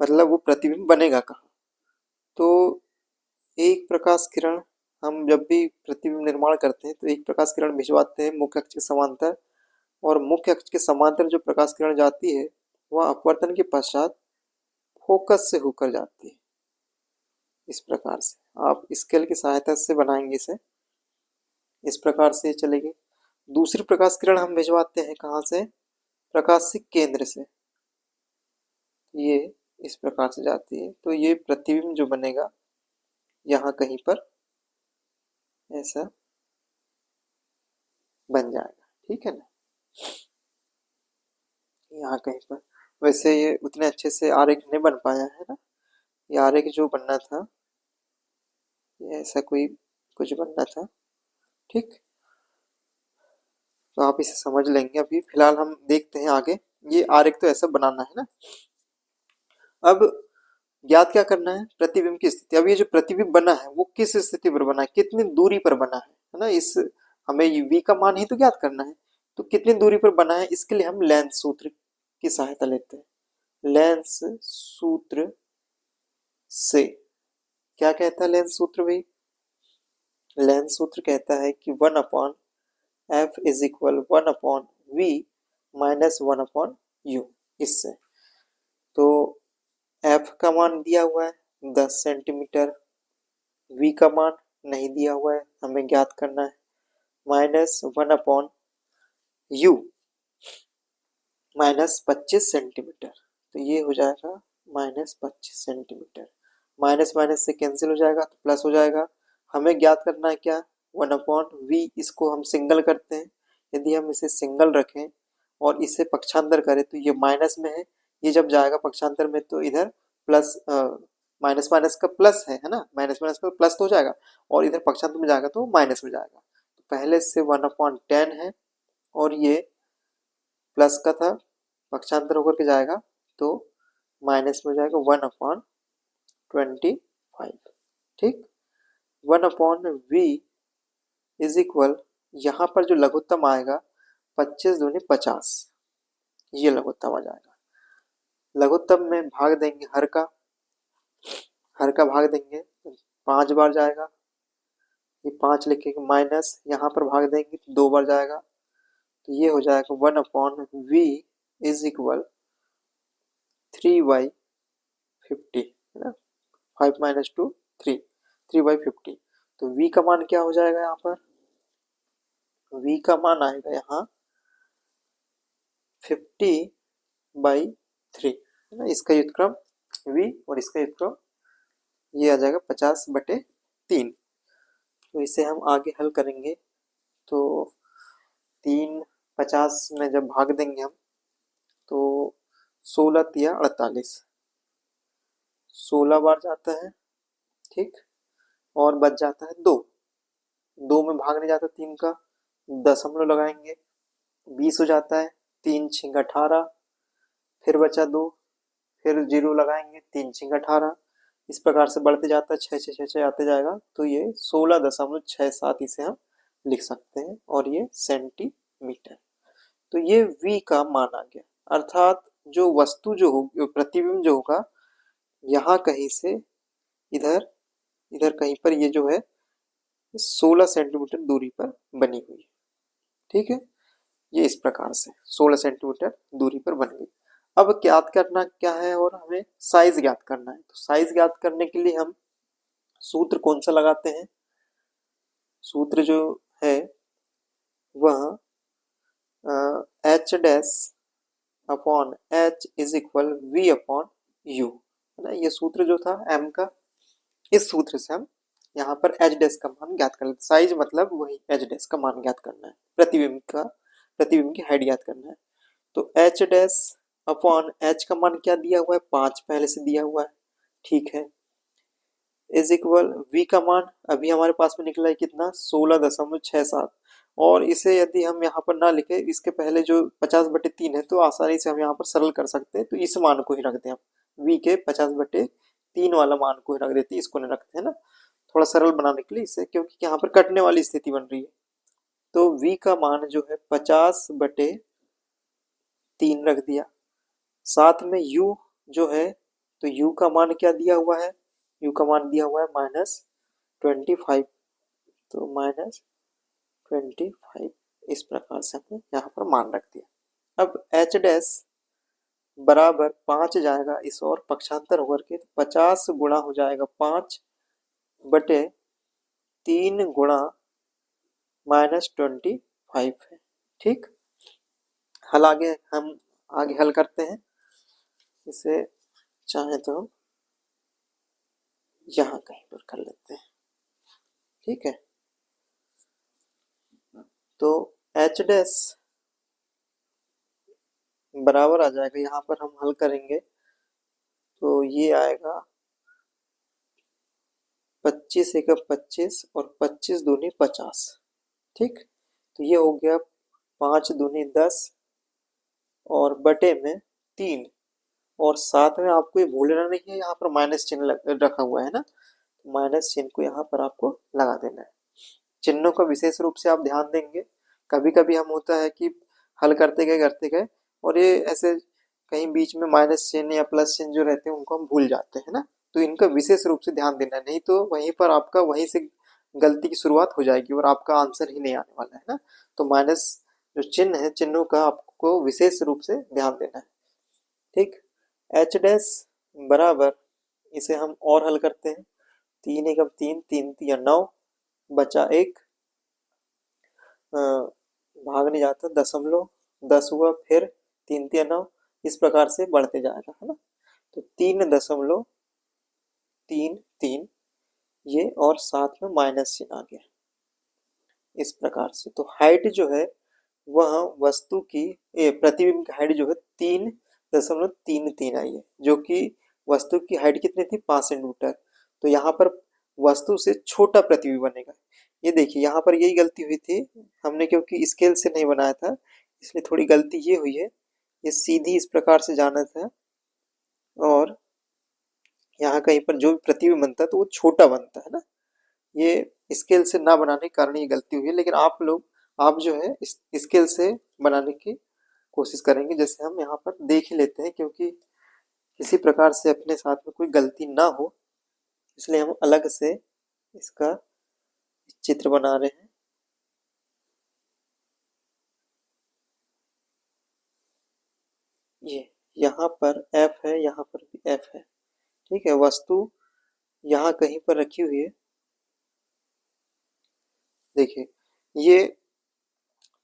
मतलब वो प्रतिबिंब बनेगा कहाँ। तो एक प्रकाश किरण हम जब भी प्रतिबिंब निर्माण करते हैं तो एक प्रकाश किरण भिजवाते हैं मुख्य अक्ष के समांतर, और मुख्य अक्ष के समांतर जो प्रकाश किरण जाती है वह अपवर्तन के पश्चात फोकस से होकर जाती है। इस प्रकार से आप स्केल की सहायता से बनाएंगे इसे, इस प्रकार से चलेगी। दूसरी प्रकाश किरण हम भिजवाते हैं कहाँ से, प्रकाशिक केंद्र से, ये इस प्रकार से जाती है। तो ये प्रतिबिंब जो बनेगा यहाँ कहीं पर ऐसा बन जाएगा, ठीक है ना, यहाँ कहीं पर। वैसे ये उतने अच्छे से आरेख नहीं बन पाया है ना, ये आरेख जो बनना था ये ऐसा कोई कुछ बनना था, ठीक। तो आप इसे समझ लेंगे। अभी फिलहाल हम देखते हैं आगे, ये आरेख तो ऐसा बनाना है ना। अब ज्ञात क्या करना है, प्रतिबिंब की स्थिति। अब ये जो प्रतिबिंब बना है वो किस स्थिति पर बना है, कितनी दूरी पर बना है ना, इस हमें v का मान ही तो ज्ञात करना है। तो कितनी दूरी पर बना है, इसके लिए हम लेंस सूत्र की सहायता लेते हैं। लेंस सूत्र से क्या कहता है लेंस सूत्र भाई, लेंस सूत्र कहता है कि 1/f is equal 1/v minus 1/u। इससे तो f का मान दिया हुआ है 10 सेंटीमीटर, v का मान नहीं दिया हुआ है, हमें ज्ञात करना है, माइनस 1/u माइनस 25 सेंटीमीटर। तो ये हो जाएगा माइनस 25 सेंटीमीटर, माइनस माइनस से कैंसिल हो जाएगा तो प्लस हो जाएगा। हमें ज्ञात करना है क्या, 1/v, इसको हम सिंगल करते हैं। यदि हम इसे सिंगल रखें और इसे पक्षांतर करें तो ये माइनस में है, ये जब जाएगा पक्षांतर में तो इधर प्लस, माइनस माइनस का प्लस है ना, माइनस माइनस का प्लस तो हो जाएगा, और इधर पक्षांतर में जाएगा तो माइनस में जाएगा। तो पहले से 1/10 है और ये प्लस का था, पक्षांतर होकर के जाएगा तो माइनस में हो जाएगा 1/25, ठीक। 1/v इज इक्वल, यहाँ पर जो लघुत्तम आएगा 25 दूनी 50, ये लघुत्तम आ जाएगा। लघुत्तम में भाग देंगे हर का, हर का भाग देंगे 5 बार जाएगा, ये 5 लिखेंगे, माइनस यहाँ पर भाग देंगे तो 2 बार जाएगा। तो ये हो जाएगा 1/v इज इक्वल 3/50 है ना, 5 माइनस 2 3, 3/50। तो v का मान क्या हो जाएगा, यहाँ पर v का मान आएगा यहाँ 50/3 है ना, इसका व्युत्क्रम v और इसका व्युत्क्रम ये आ जाएगा 50/3। तो इसे हम आगे हल करेंगे तो 3 50 में जब भाग देंगे हम तो 16 तिया 48, 16 बार जाता है, ठीक, और बच जाता है 2, 2 में भाग नहीं जाता 3 का, दशमलव लगाएंगे 20 हो जाता है, 3 छिंग 18, फिर बचा 2, फिर 0 लगाएंगे, 3 छिंग 18, इस प्रकार से बढ़ते जाता है, 6 6 6 6 आते जाएगा। तो ये 16.67 इसे हम लिख सकते हैं, और ये सेंटीमीटर। तो ये v का मान आ गया, अर्थात जो वस्तु जो होगी, प्रतिबिंब जो होगा यहाँ कहीं से इधर, इधर कहीं पर ये जो है 16 सेंटीमीटर दूरी पर बनी हुई है, ठीक है। ये इस प्रकार से 16 सेंटीमीटर दूरी पर बन गई। अब ज्ञात करना क्या है, और हमें साइज ज्ञात करना है। तो साइज ज्ञात करने के लिए हम सूत्र कौन सा लगाते हैं, सूत्र जो है वह h dash upon h is equal v upon u है ना। ये सूत्र जो था m का, इस सूत्र से हम यहाँ पर h डैश का मान ज्ञात कर लेते। साइज मतलब वही h डैश का मान ज्ञात करना है, प्रतिबिंब का, प्रतिबिंब की हाइट ज्ञात करना है। तो h डैश अपॉन h का मान क्या दिया हुआ है, 5 पहले से दिया हुआ है, ठीक है, इज इक्वल v का मान अभी हमारे पास में निकला है कितना, 16.67, और इसे यदि हम यहाँ पर ना लिखे, इसके पहले जो 50/3 है तो आसानी से हम यहाँ पर सरल कर सकते हैं। तो इस मान को ही रख दें हम, v के 50/3 वाला मान को ही रख देते हैं, इसको नहीं रखते हैं ना, थोड़ा सरल बनाने के लिए इसे, क्योंकि यहाँ पर कटने वाली स्थिति बन रही है। तो v का मान जो है 50/3 रख दिया, साथ में u जो है, तो u का मान क्या दिया हुआ है, u का मान दिया हुआ है -25, तो -25 इस प्रकार से हमने यहाँ पर मान रख दिया। अब h डैश बराबर 5 जाएगा इस और पक्षांतर होकर के 50 गुणा हो जाएगा 5/3 गुणा -25 है। ठीक, हम आगे हल करते हैं इसे, चाहे तो हम यहाँ कहीं पर कर लेते हैं। ठीक है, तो h डैश बराबर आ जाएगा, यहाँ पर हम हल करेंगे तो ये आएगा 25 एका 25 और 25 दूनी 50। ठीक, तो ये हो गया 5 दूनी 10 और बटे में 3, और साथ में आपको ये भूलना नहीं है यहाँ पर माइनस चिन्ह रखा हुआ है ना, माइनस चिन्ह को यहाँ पर आपको लगा देना है। चिन्हों का विशेष रूप से आप ध्यान देंगे, कभी कभी हम होता है कि हल करते गए और ये ऐसे कहीं बीच में माइनस चिन्ह या प्लस चिन्ह जो रहते हैं उनको हम भूल जाते हैं ना, तो इनका विशेष रूप से ध्यान देना, नहीं तो वहीं पर आपका वहीं से गलती की शुरुआत हो जाएगी और आपका आंसर ही नहीं आने वाला है ना। तो माइनस जो चिन्ह है, चिन्हों का आपको विशेष रूप से ध्यान देना है। ठीक, एच डैश बराबर, इसे हम और हल करते हैं, 3 एकम 3, 3 तिया 9, बचा 1, भाग नहीं जाता, दशमलव 10 हुआ, फिर 3 तिया 9, इस प्रकार से बढ़ते जाएगा है ना। तो 3.33 ये और साथ में माइनस चिन्ह आ गया इस प्रकार से। तो हाइट जो है वह वस्तु की प्रतिबिंब की हाइट जो है 3.33 आई है, जो कि वस्तु की हाइट कितनी थी 5 सेंटीमीटर। तो यहाँ पर वस्तु से छोटा प्रतिबिंब बनेगा। ये देखिए यहाँ पर यही गलती हुई थी, हमने क्योंकि स्केल से नहीं बनाया था इसलिए थोड़ी गलती ये हुई है। ये सीधी इस प्रकार से जाना था और यहाँ कहीं पर जो भी प्रतिबिंब बनता है तो वो छोटा बनता है ना, ये स्केल से ना बनाने के कारण ये गलती हुई है। लेकिन आप जो है इस स्केल से बनाने की कोशिश करेंगे, जैसे हम यहाँ पर देख ही लेते हैं, क्योंकि किसी प्रकार से अपने साथ में कोई गलती ना हो इसलिए हम अलग से इसका चित्र बना रहे हैं। ये यहाँ पर F है, यहाँ पर भी F है। ठीक है, वस्तु यहाँ कहीं पर रखी हुई है। देखिए ये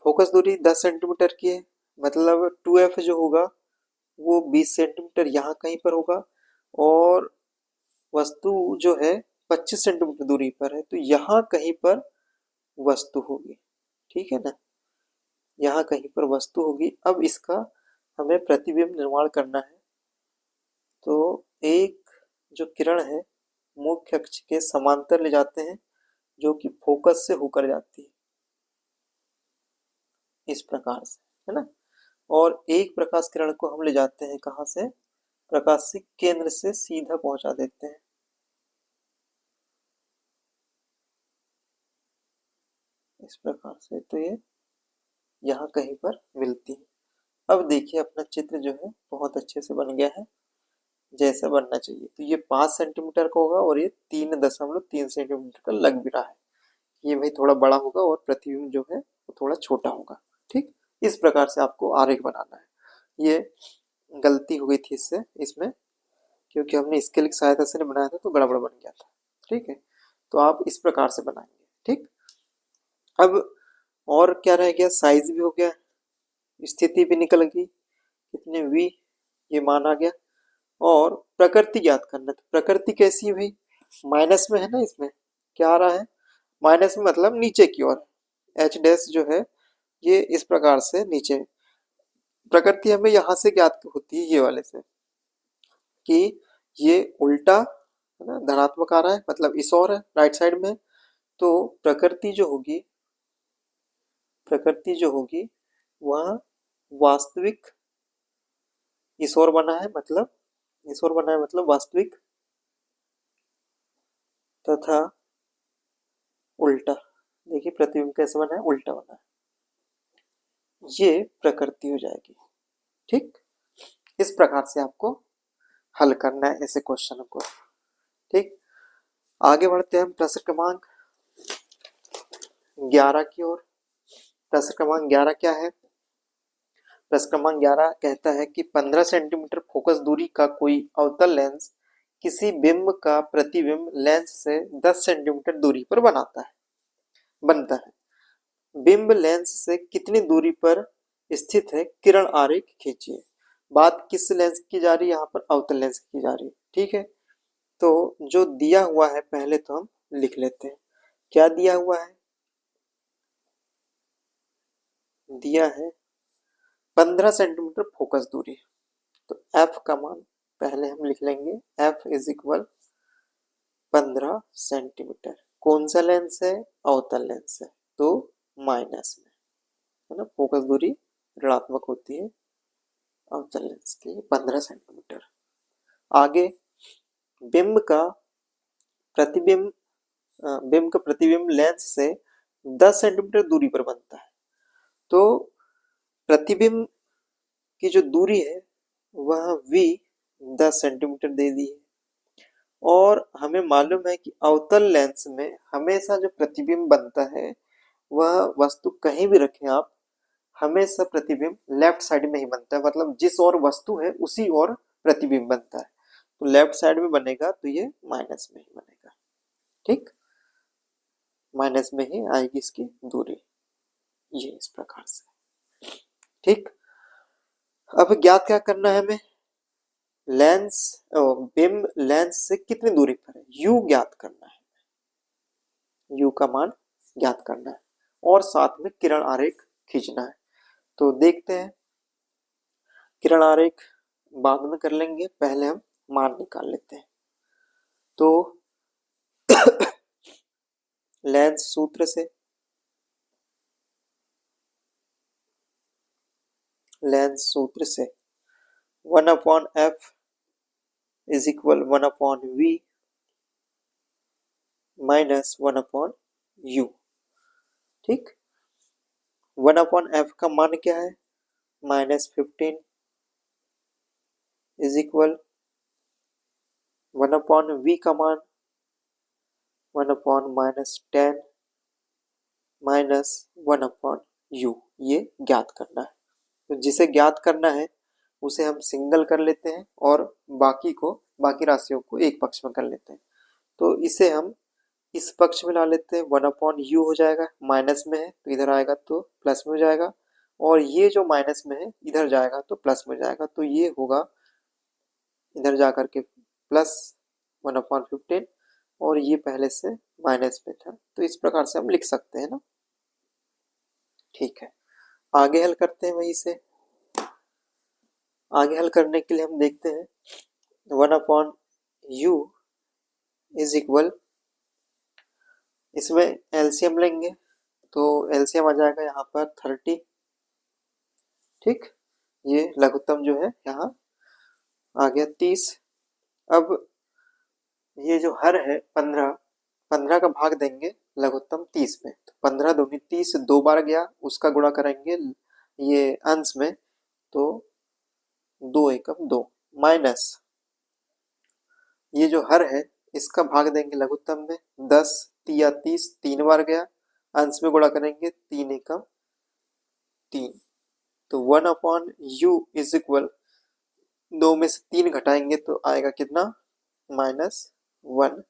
फोकस दूरी 10 सेंटीमीटर की है, मतलब 2F जो होगा वो 20 सेंटीमीटर यहाँ कहीं पर होगा, और वस्तु जो है 25 सेंटीमीटर दूरी पर है, तो यहाँ कहीं पर वस्तु होगी। ठीक है ना, यहाँ कहीं पर वस्तु होगी। अब इसका हमें प्रतिबिंब निर्माण करना है। तो एक जो किरण है मुख्य अक्ष के समांतर ले जाते हैं, जो कि फोकस से होकर जाती है इस प्रकार से, है ना। और एक प्रकाश किरण को हम ले जाते हैं कहाँ से, प्रकाशिक केंद्र से सीधा पहुंचा देते हैं इस प्रकार से। तो ये यहाँ कहीं पर मिलती है। अब देखिए अपना चित्र जो है बहुत अच्छे से बन गया है, जैसा बनना चाहिए। तो ये 5 सेंटीमीटर का होगा और ये 3.3 सेंटीमीटर का लग भी रहा है। ये भाई थोड़ा बड़ा होगा और प्रतिबिंब जो है वो थोड़ा छोटा होगा। ठीक, इस प्रकार से आपको आरेख बनाना है। ये गलती हो गई थी इसमें, क्योंकि हमने स्केल की सहायता से नहीं बनाया था तो गड़बड़ बन गया था। ठीक है, तो आप इस प्रकार से बनाएंगे। ठीक, अब और क्या रह गया, साइज भी हो गया, स्थिति भी निकल गई, कितने v ये मान आ गया, और प्रकृति ज्ञात करना। तो प्रकृति कैसी है भाई, माइनस में है ना, इसमें क्या आ रहा है माइनस में, मतलब नीचे की ओर। एच डैश जो है ये इस प्रकार से नीचे, प्रकृति हमें यहाँ से ज्ञात होती है, ये वाले से, कि ये उल्टा है ना, धनात्मक आ रहा है, मतलब इस ओर है राइट साइड में। तो प्रकृति जो होगी वह वास्तविक इस ओर बना है, मतलब इस ओर बना है, मतलब वास्तविक तथा उल्टा। देखिए प्रतिबिंब कैसे बना है, उल्टा बना है, ये प्रकृति हो जाएगी। ठीक, इस प्रकार से आपको हल करना है ऐसे क्वेश्चन को। ठीक, आगे बढ़ते हैं हम प्रश्न क्रमांक 11 की ओर। प्रश्न क्रमांक 11 क्या है? प्रश्न क्रमांक 11 कहता है कि 15 सेंटीमीटर फोकस दूरी का कोई अवतल लेंस किसी बिंब का प्रतिबिंब लेंस से 10 सेंटीमीटर दूरी पर बनता है। बिंब लेंस से कितनी दूरी पर स्थित है, किरण आरेख खींचिए। बात किस लेंस की जा रही है? यहाँ पर अवतल लेंस की जा रही है। ठीक है, तो जो दिया हुआ है पहले तो हम लिख लेते हैं। क्या दिया हुआ है? दिया है 15 सेंटीमीटर फोकस दूरी। तो एफ का मान पहले हम लिख लेंगे, एफ इज इक्वल 15 सेंटीमीटर। कौन सा लेंस है? अवतल लेंस है, तो माइनस में, है ना, फोकस दूरी ऋणात्मक होती है अवतल लेंस की, 15 सेंटीमीटर। आगे बिंब का प्रतिबिंब बिंब का प्रतिबिंब लेंस से 10 सेंटीमीटर दूरी पर बनता है। तो प्रतिबिंब की जो दूरी है वह v 10 सेंटीमीटर दे दी है, और हमें मालूम है कि अवतल लेंस में हमेशा जो प्रतिबिंब बनता है वह वस्तु कहीं भी रखें आप, हमेशा प्रतिबिंब लेफ्ट साइड में ही बनता है। मतलब जिस ओर वस्तु है उसी ओर प्रतिबिंब बनता है। तो लेफ्ट साइड में बनेगा तो ये माइनस में ही बनेगा। ठीक, माइनस में ही आएगी इसकी दूरी, ये इस प्रकार से। ठीक, अब ज्ञात क्या करना है हमें? लेंस बिंब लेंस से कितनी दूरी पर है, u ज्ञात करना है। u का मान ज्ञात करना है और साथ में किरण आरेख खींचना है। तो देखते हैं, किरण आरेख बाद में कर लेंगे, पहले हम मान निकाल लेते हैं। तो लेंस सूत्र से, लेंस सूत्र से 1/f is equal 1/v minus 1/u। ठीक, 1/f का मान क्या है? -15 इज इक्वल 1/v का मान 1/-10 माइनस 1/u। ये ज्ञात करना है। तो जिसे ज्ञात करना है उसे हम सिंगल कर लेते हैं और बाकी राशियों को एक पक्ष में कर लेते हैं। तो इसे हम इस पक्ष में ला लेते हैं, 1/u हो जाएगा, माइनस में है तो इधर आएगा तो प्लस में हो जाएगा, और ये जो माइनस में है इधर जाएगा तो प्लस में जाएगा, तो ये होगा इधर जाकर के प्लस 1/15, और ये पहले से माइनस में था, तो इस प्रकार से हम लिख सकते हैं ना। ठीक है, आगे हल करते हैं। वहीं से आगे हल करने के लिए हम देखते हैं 1/u इज इक्वल, इसमें एलसीएम लेंगे तो एलसीएम आ जाएगा यहाँ पर 30। ठीक, ये लघुत्तम जो है यहाँ आ गया 30। अब ये जो हर है 15 का भाग देंगे लघुत्तम 30 में, तो 15 दूनी 30 दो बार गया, उसका गुणा करेंगे ये अंश में, तो 2 एकम 2 माइनस ये जो हर है इसका भाग देंगे लघुत्तम में, 10 तिया 30 तीन बार गया, अंश में गुणा करेंगे 3 एकम 3। तो 1/u इज इक्वल, 2 में से 3 घटाएंगे तो आएगा कितना? -1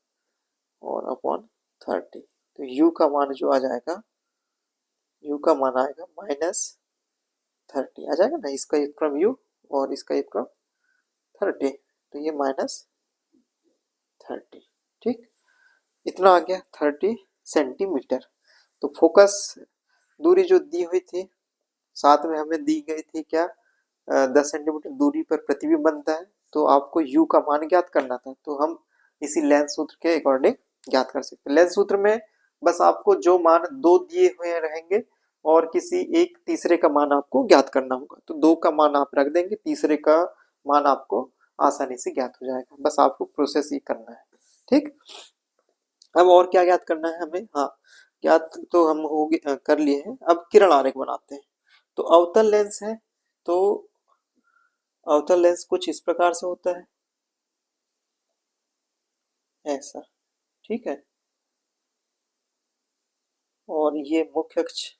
और अपॉन 30। तो u का मान जो आ जाएगा, u का मान आएगा -30 आ जाएगा ना, इसका व्युत्क्रम u और इसका व्युत्क्रम 30, तो ये -30। ठीक, इतना आ गया 30 सेंटीमीटर। तो फोकस दूरी जो दी हुई थी, साथ में हमें दी गई थी क्या, 10 सेंटीमीटर दूरी पर प्रतिबिंब बनता है, तो आपको u का मान ज्ञात करना था, तो हम इसी लेंस सूत्र के अकॉर्डिंग ज्ञात कर सकते हैं। लेंस सूत्र में बस आपको जो मान दो दिए हुए रहेंगे और किसी एक तीसरे का मान आपको ज्ञात करना होगा, तो 2 का मान आप रख देंगे, तीसरे का मान आपको आसानी से ज्ञात हो जाएगा। बस आपको प्रोसेस ही करना है। ठीक, अब और क्या ज्ञात करना है हमें? हाँ, ज्ञात तो हम हो कर लिए हैं, अब किरण आरेख बनाते हैं। तो अवतल लेंस है, तो अवतल लेंस कुछ इस प्रकार से होता है, ऐसा। ठीक है, और ये मुख्य अक्ष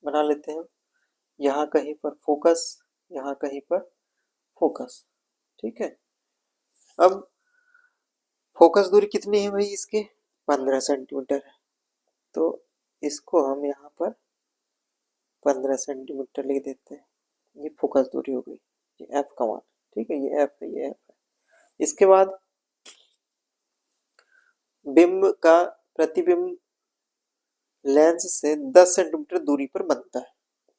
बना लेते हैं, यहाँ कहीं पर फोकस, यहाँ कहीं पर फोकस। ठीक है, अब फोकस दूरी कितनी है भाई इसकी, 15 सेंटीमीटर है, तो इसको हम यहाँ पर 15 सेंटीमीटर लिख देते हैं। ये फोकस दूरी हो गई, ये एफ का मान। ठीक है, ये एफ है, ये एफ है। इसके बाद बिंब का प्रतिबिंब लेंस से 10 सेंटीमीटर दूरी पर बनता है।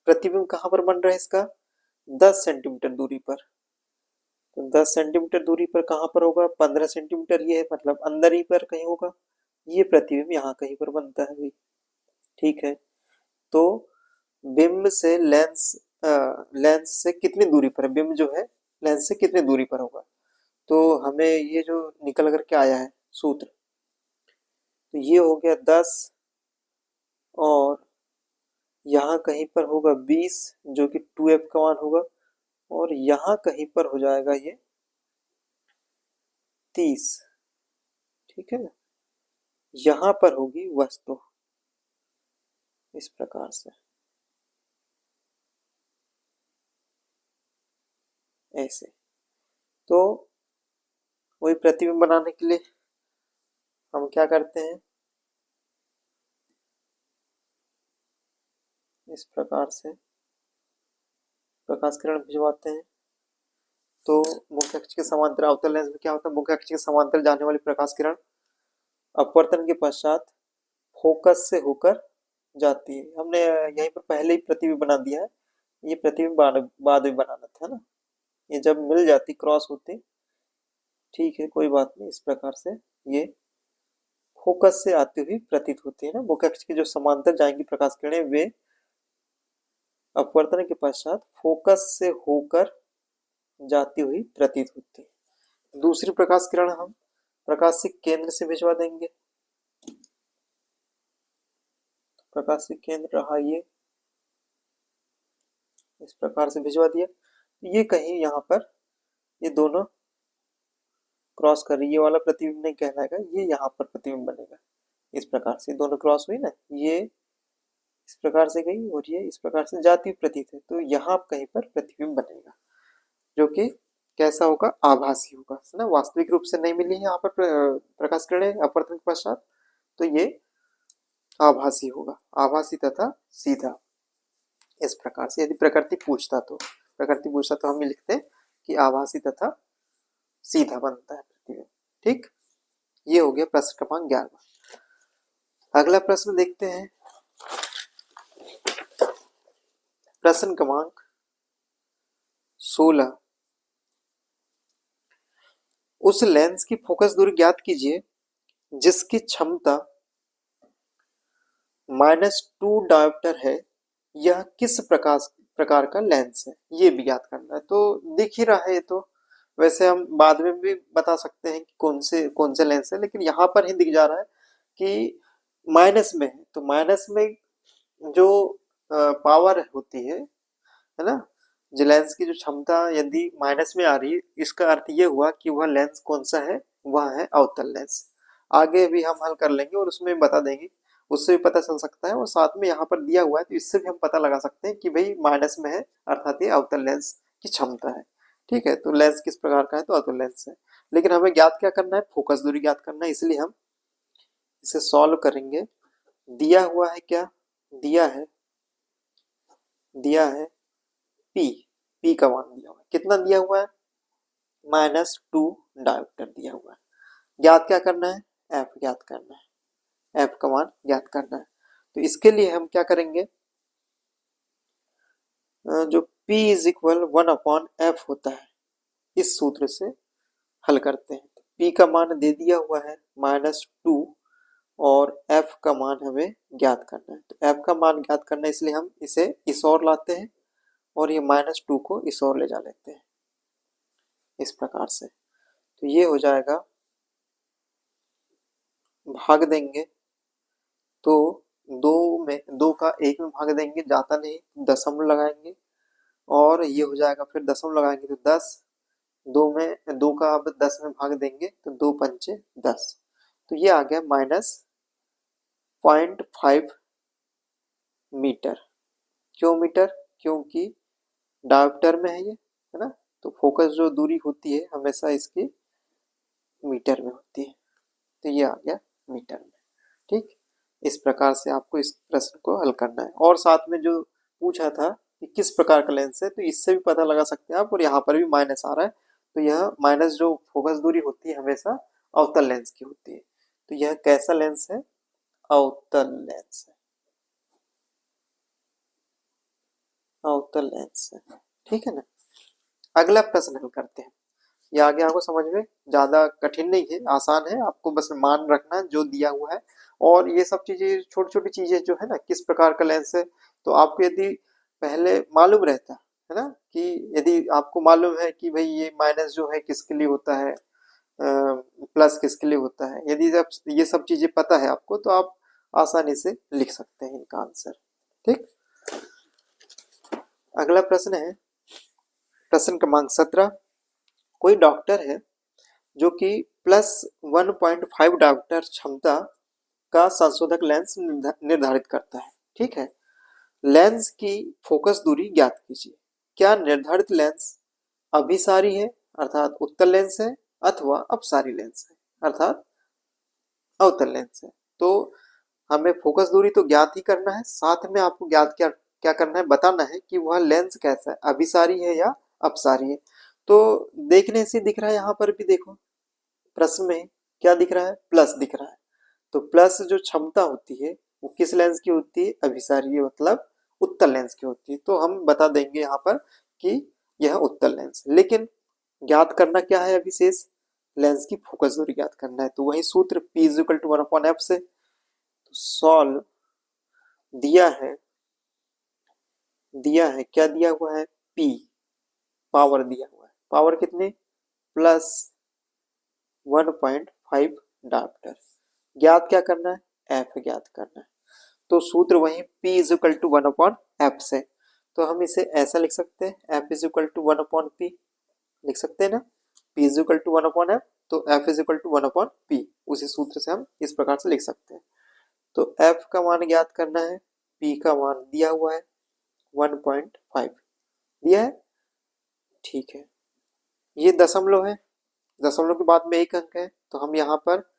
प्रतिबिंब कहाँ पर बन रहा है इसका, 10 सेंटीमीटर दूरी पर। तो 10 सेंटीमीटर दूरी पर कहाँ पर होगा, 15 सेंटीमीटर, ये है मतलब अंदर ही पर कहीं होगा। ये प्रतिबिंब यहाँ कहीं पर बनता है भाई। ठीक है, तो बिंब से लेंस से कितनी दूरी पर है, बिंब जो है लेंस से कितनी दूरी पर होगा, तो हमें ये जो निकल करके आया है सूत्र, तो ये हो गया 10 और यहाँ कहीं पर होगा 20 जो कि 2f का मान होगा, और यहाँ कहीं पर हो जाएगा ये 30। ठीक है ना, यहाँ पर होगी वस्तु इस प्रकार से, ऐसे। तो वही प्रतिबिंब बनाने के लिए हम क्या करते हैं, इस प्रकार से प्रकाश किरण भिजवाते हैं। तो मुख्य अक्ष के समांतर अवतल लेंस में क्या होता है, मुख्य अक्ष के समांतर जाने वाली प्रकाश किरण अपवर्तन के पश्चात फोकस से होकर जाती है। हमने यहीं पर पहले ही प्रतिबिंब बना दिया है, ये प्रतिबिंब बाद में बनाना था ना, ये जब मिल जाती क्रॉस होती। ठीक है, कोई बात नहीं, इस प्रकार से ये फोकस से आती हुई प्रतीत होती है ना। मुख्य अक्ष के जो समांतर जाएंगी प्रकाश किरणें वे अपवर्तन के पश्चात फोकस से होकर जाती हुई प्रतीत होती है। दूसरी प्रकाश किरण हम प्रकाशिक केंद्र से भिजवा देंगे। प्रकाशिक केंद्र रहा ये, इस प्रकार से भिजवा दिया। ये कहीं यहाँ पर ये दोनों क्रॉस कर रही, ये वाला प्रतिबिंब नहीं कहलाएगा, ये यहाँ पर प्रतिबिंब बनेगा। इस प्रकार से दोनों क्रॉस हुई ना, ये इस प्रकार से गई और ये इस प्रकार से जाती हुई प्रतीत है, तो यहाँ कहीं पर प्रतिबिंब बनेगा जो कि कैसा होगा, आभासी होगा, है ना। वास्तविक रूप से नहीं मिली है यहाँ पर प्रकाश किरणें अपवर्तन के पश्चात, तो ये आभासी होगा, आभासी तथा सीधा। इस प्रकार से यदि प्रकृति पूछता तो हम लिखते हैं कि आभासी तथा सीधा बनता है प्रतिबिंब। ठीक, ये हो गया प्रश्न क्रमांक 11। अगला प्रश्न देखते हैं, प्रश्न क्रमांक 16। उस लेंस की फोकस दूरी ज्ञात कीजिए जिसकी क्षमता -2 डायोप्टर है, यह किस प्रकार का लेंस है, ये भी ज्ञात करना है। तो दिख ही रहा है ये तो, वैसे हम बाद में भी बता सकते हैं कि कौन से लेंस है, लेकिन यहाँ पर ही दिख जा रहा है कि माइनस में है, तो माइनस में जो पावर होती है ना, जो लेंस की जो क्षमता यदि माइनस में आ रही है, इसका अर्थ ये हुआ कि वह लेंस कौन सा है, वह है अवतल लेंस। आगे भी हम हल कर लेंगे और उसमें बता देंगे, उससे भी पता चल सकता है, और साथ में यहाँ पर दिया हुआ है तो इससे भी हम पता लगा सकते हैं कि भाई माइनस में है, अर्थात ये अवतल लेंस की क्षमता है। ठीक है, तो लेंस किस प्रकार का है, तो अवतल लेंस है। लेकिन हमें ज्ञात क्या करना है, फोकस दूरी ज्ञात करना है, इसलिए हम इसे सॉल्व करेंगे। दिया हुआ है क्या, दिया है पी का मान दिया हुआ है, कितना दिया हुआ है, -2 डायोप्टर दिया हुआ है। ज्ञात क्या करना है, एफ ज्ञात करना है, एफ का मान ज्ञात करना है। तो इसके लिए हम क्या करेंगे, जो P इज इक्वल 1/f होता है, इस सूत्र से हल करते हैं। तो P का मान दे दिया हुआ है -2 और F का मान हमें ज्ञात करना है। तो F का मान ज्ञात करना है, इसलिए हम इसे इस ओर लाते हैं और ये -2 को इस ओर ले जा लेते हैं, इस प्रकार से। तो ये हो जाएगा, भाग देंगे तो 2 का 1 में भाग देंगे, जाता नहीं, दशमलव लगाएंगे और ये हो जाएगा, फिर दशमलव लगाएंगे तो 10, 2 का अब 10 में भाग देंगे तो 2 पंचे 10, तो ये आ गया -0.5 मीटर। क्यों मीटर? क्योंकि डायोप्टर में है ये, है ना, तो फोकस जो दूरी होती है हमेशा इसकी मीटर में होती है, तो ये आ गया मीटर में। ठीक, इस प्रकार से आपको इस प्रश्न को हल करना है। और साथ में जो पूछा था कि किस प्रकार का लेंस है, तो इससे भी पता लगा सकते हैं आप, और यहाँ पर भी माइनस आ रहा है, तो यह माइनस जो फोकस दूरी होती है हमेशा अवतल लेंस की होती है। तो यह कैसा लेंस है? अवतल लेंस है, अवतल लेंस है। ठीक है ना। अगला प्रश्न हल करते हैं। ये आगे आपको समझ में ज्यादा कठिन नहीं है, आसान है, आपको बस मान रखना जो दिया हुआ है। और ये सब चीजें, छोटी छोटी चीजें जो है ना, किस प्रकार का लेंस है, तो आपको यदि पहले मालूम रहता है ना, कि यदि आपको मालूम है कि भाई ये माइनस जो है किसके लिए होता है, प्लस किसके लिए होता है, यदि जब ये सब चीजें पता है आपको, तो आप आसानी से लिख सकते हैं इनका आंसर। ठीक, अगला प्रश्न है प्रश्न क्रमांक 17। कोई डॉक्टर है जो कि +1.5 डायोप्टर क्षमता का संशोधक लेंस निर्धारित करता है। ठीक है, लेंस की फोकस दूरी ज्ञात कीजिए। क्या निर्धारित लेंस अभिसारी है अर्थात उत्तल लेंस है, अथवा अपसारी लेंस है अर्थात अवतल लेंस है? तो हमें फोकस दूरी तो ज्ञात ही करना है, साथ में आपको ज्ञात क्या क्या करना है, बताना है कि वह लेंस कैसा है, अभिसारी है या अपसारी है। तो देखने से दिख रहा है, यहाँ पर भी देखो प्रश्न में क्या दिख रहा है, प्लस दिख रहा है। तो प्लस जो क्षमता होती है वो किस लेंस की होती है? अभिसारी, मतलब उत्तल लेंस की होती है। तो हम बता देंगे यहाँ पर कि यह उत्तल लेंस। लेकिन ज्ञात करना क्या है अभी शेष? लेंस की फोकस दूरी ज्ञात करना है। तो वही सूत्र P is equal to 1/f से। तो सॉल्व दिया है क्या दिया हुआ है? P पावर दिया हुआ है। पावर कितने? +1.5 डायोप्टर। ज्ञात क्या करना है? F ज्ञात करना है। तो सूत्र वही P is equal to 1/f से। तो हम इसे ऐसा लिख सकते हैं, F is equal to 1/P लिख सकते हैं ना, P is equal to 1/f, तो F is equal to 1/P। उसी सूत्र से हम इस प्रकार से लिख सकते हैं। तो F का मान ज्ञात करना है, P का मान दिया हुआ है 1.5 दिया है। ठीक है, ये दशमलव है, दशमलव के बाद में एक अंक है, तो हम यहाँ पर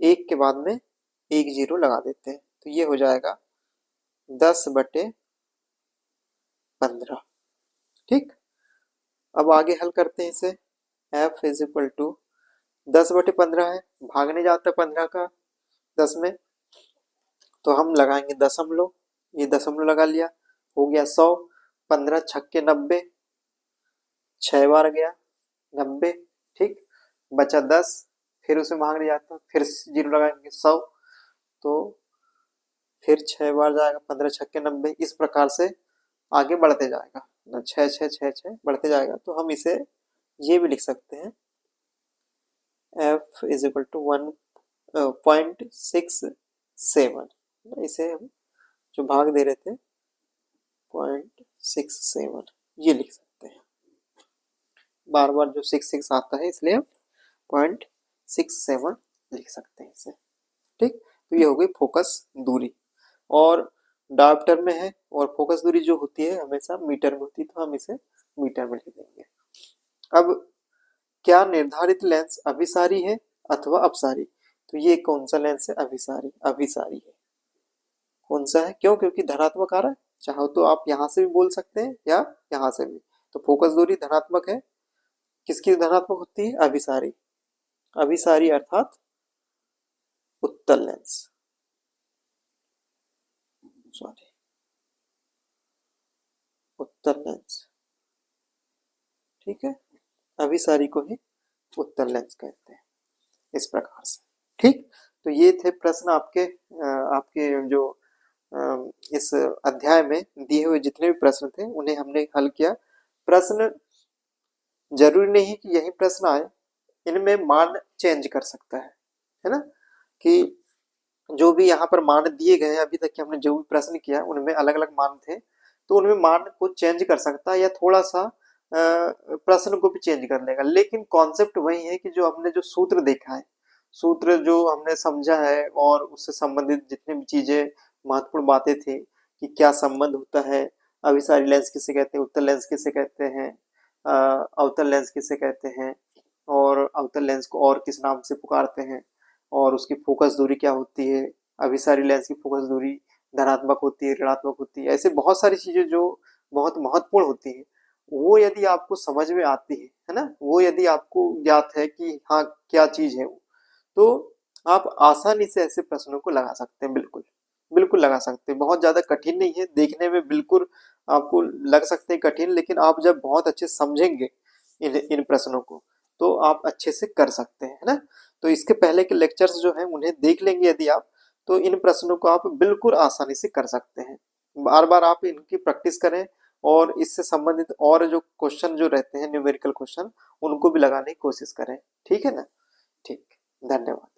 एक के बाद में एक जीरो लगा देते हैं, तो ये हो जाएगा 10/15। ठीक, अब आगे हल करते हैं इसे। F इज इक्वल टू 10/15 है, भागने जाता है 15 का 10 में, तो हम लगाएंगे दशमलव, ये दशमलव लगा लिया, हो गया 100। 15 छक्के 90, 6 बार गया 90। ठीक, बचा 10, फिर उसमें भागने जाता, फिर जीरो लगाएंगे 100, तो फिर 6 बार जाएगा, 15 छक्के 90, इस प्रकार से आगे बढ़ते जाएगा ना, 6 6 6 6 बढ़ते जाएगा। तो हम इसे ये भी लिख सकते हैं, F इज इक्वल टू 1.67, इसे हम जो भाग दे रहे थे 0.67, ये लिख सकते हैं। बार बार जो 6 आता है इसलिए हम 0.67 लिख सकते हैं इसे। ठीक, तो ये हो गई फोकस दूरी, और डायोप्टर में है, और फोकस दूरी जो होती है हमेशा मीटर में होती है, तो हम इसे मीटर में लिख देंगे। अब क्या निर्धारित लेंस अभिसारी है अथवा अपसारी? तो ये कौन सा लेंस है? अभिसारी, अभिसारी है। कौन सा है? क्यों? क्योंकि धनात्मक आ रहा है, चाहो तो आप यहां से भी बोल सकते हैं या यहां से भी। तो फोकस दूरी धनात्मक है, किसकी धनात्मक होती है? अभिसारी, अभिसारी अर्थात उत्तल लेंस, सॉरी उत्तल लेंस। ठीक है, अभिसारी को ही उत्तल लेंस कहते हैं, इस प्रकार से। ठीक, तो ये थे प्रश्न आपके आपके जो इस अध्याय में दिए हुए जितने भी प्रश्न थे उन्हें हमने हल किया। प्रश्न जरूरी नहीं है कि यही प्रश्न आए, इनमें मान चेंज कर सकता है ना, कि जो भी यहाँ पर मान दिए गए हैं अभी तक के हमने जो भी प्रश्न किया उनमें अलग अलग मान थे, तो उनमें मान को चेंज कर सकता है या थोड़ा सा प्रश्न को भी चेंज कर लेगा, लेकिन कॉन्सेप्ट वही है कि जो हमने जो सूत्र देखा है, सूत्र जो हमने समझा है, और उससे संबंधित जितनी भी चीजें महत्वपूर्ण बातें थी कि क्या संबंध होता है, अभिसारी लेंस किसे कहते हैं, उत्तल लेंस किसे कहते हैं, अवतल लेंस किसे कहते हैं, और अवतल लेंस को और किस नाम से पुकारते हैं, और उसकी फोकस दूरी क्या होती है, अभिसारी लेंस की फोकस दूरी धनात्मक होती है, ऋणात्मक होती है। ऐसे बहुत सारी चीजें जो बहुत महत्वपूर्ण होती है, वो यदि आपको समझ में आती है ना, वो यदि आपको ज्ञात है कि हाँ क्या चीज है वो, तो आप आसानी से ऐसे प्रश्नों को लगा सकते हैं। बिल्कुल बिल्कुल लगा सकते हैं, बहुत ज्यादा कठिन नहीं है, देखने में बिल्कुल आपको लग सकते हैं कठिन, लेकिन आप जब बहुत अच्छे समझेंगे इन इन प्रश्नों को, तो आप अच्छे से कर सकते हैं, है ना। तो इसके पहले के लेक्चर्स जो हैं उन्हें देख लेंगे यदि आप, तो इन प्रश्नों को आप बिल्कुल आसानी से कर सकते हैं। बार बार आप इनकी प्रैक्टिस करें, और इससे संबंधित और जो क्वेश्चन जो रहते हैं न्यूमेरिकल क्वेश्चन, उनको भी लगाने की कोशिश करें। ठीक है ना। ठीक, धन्यवाद।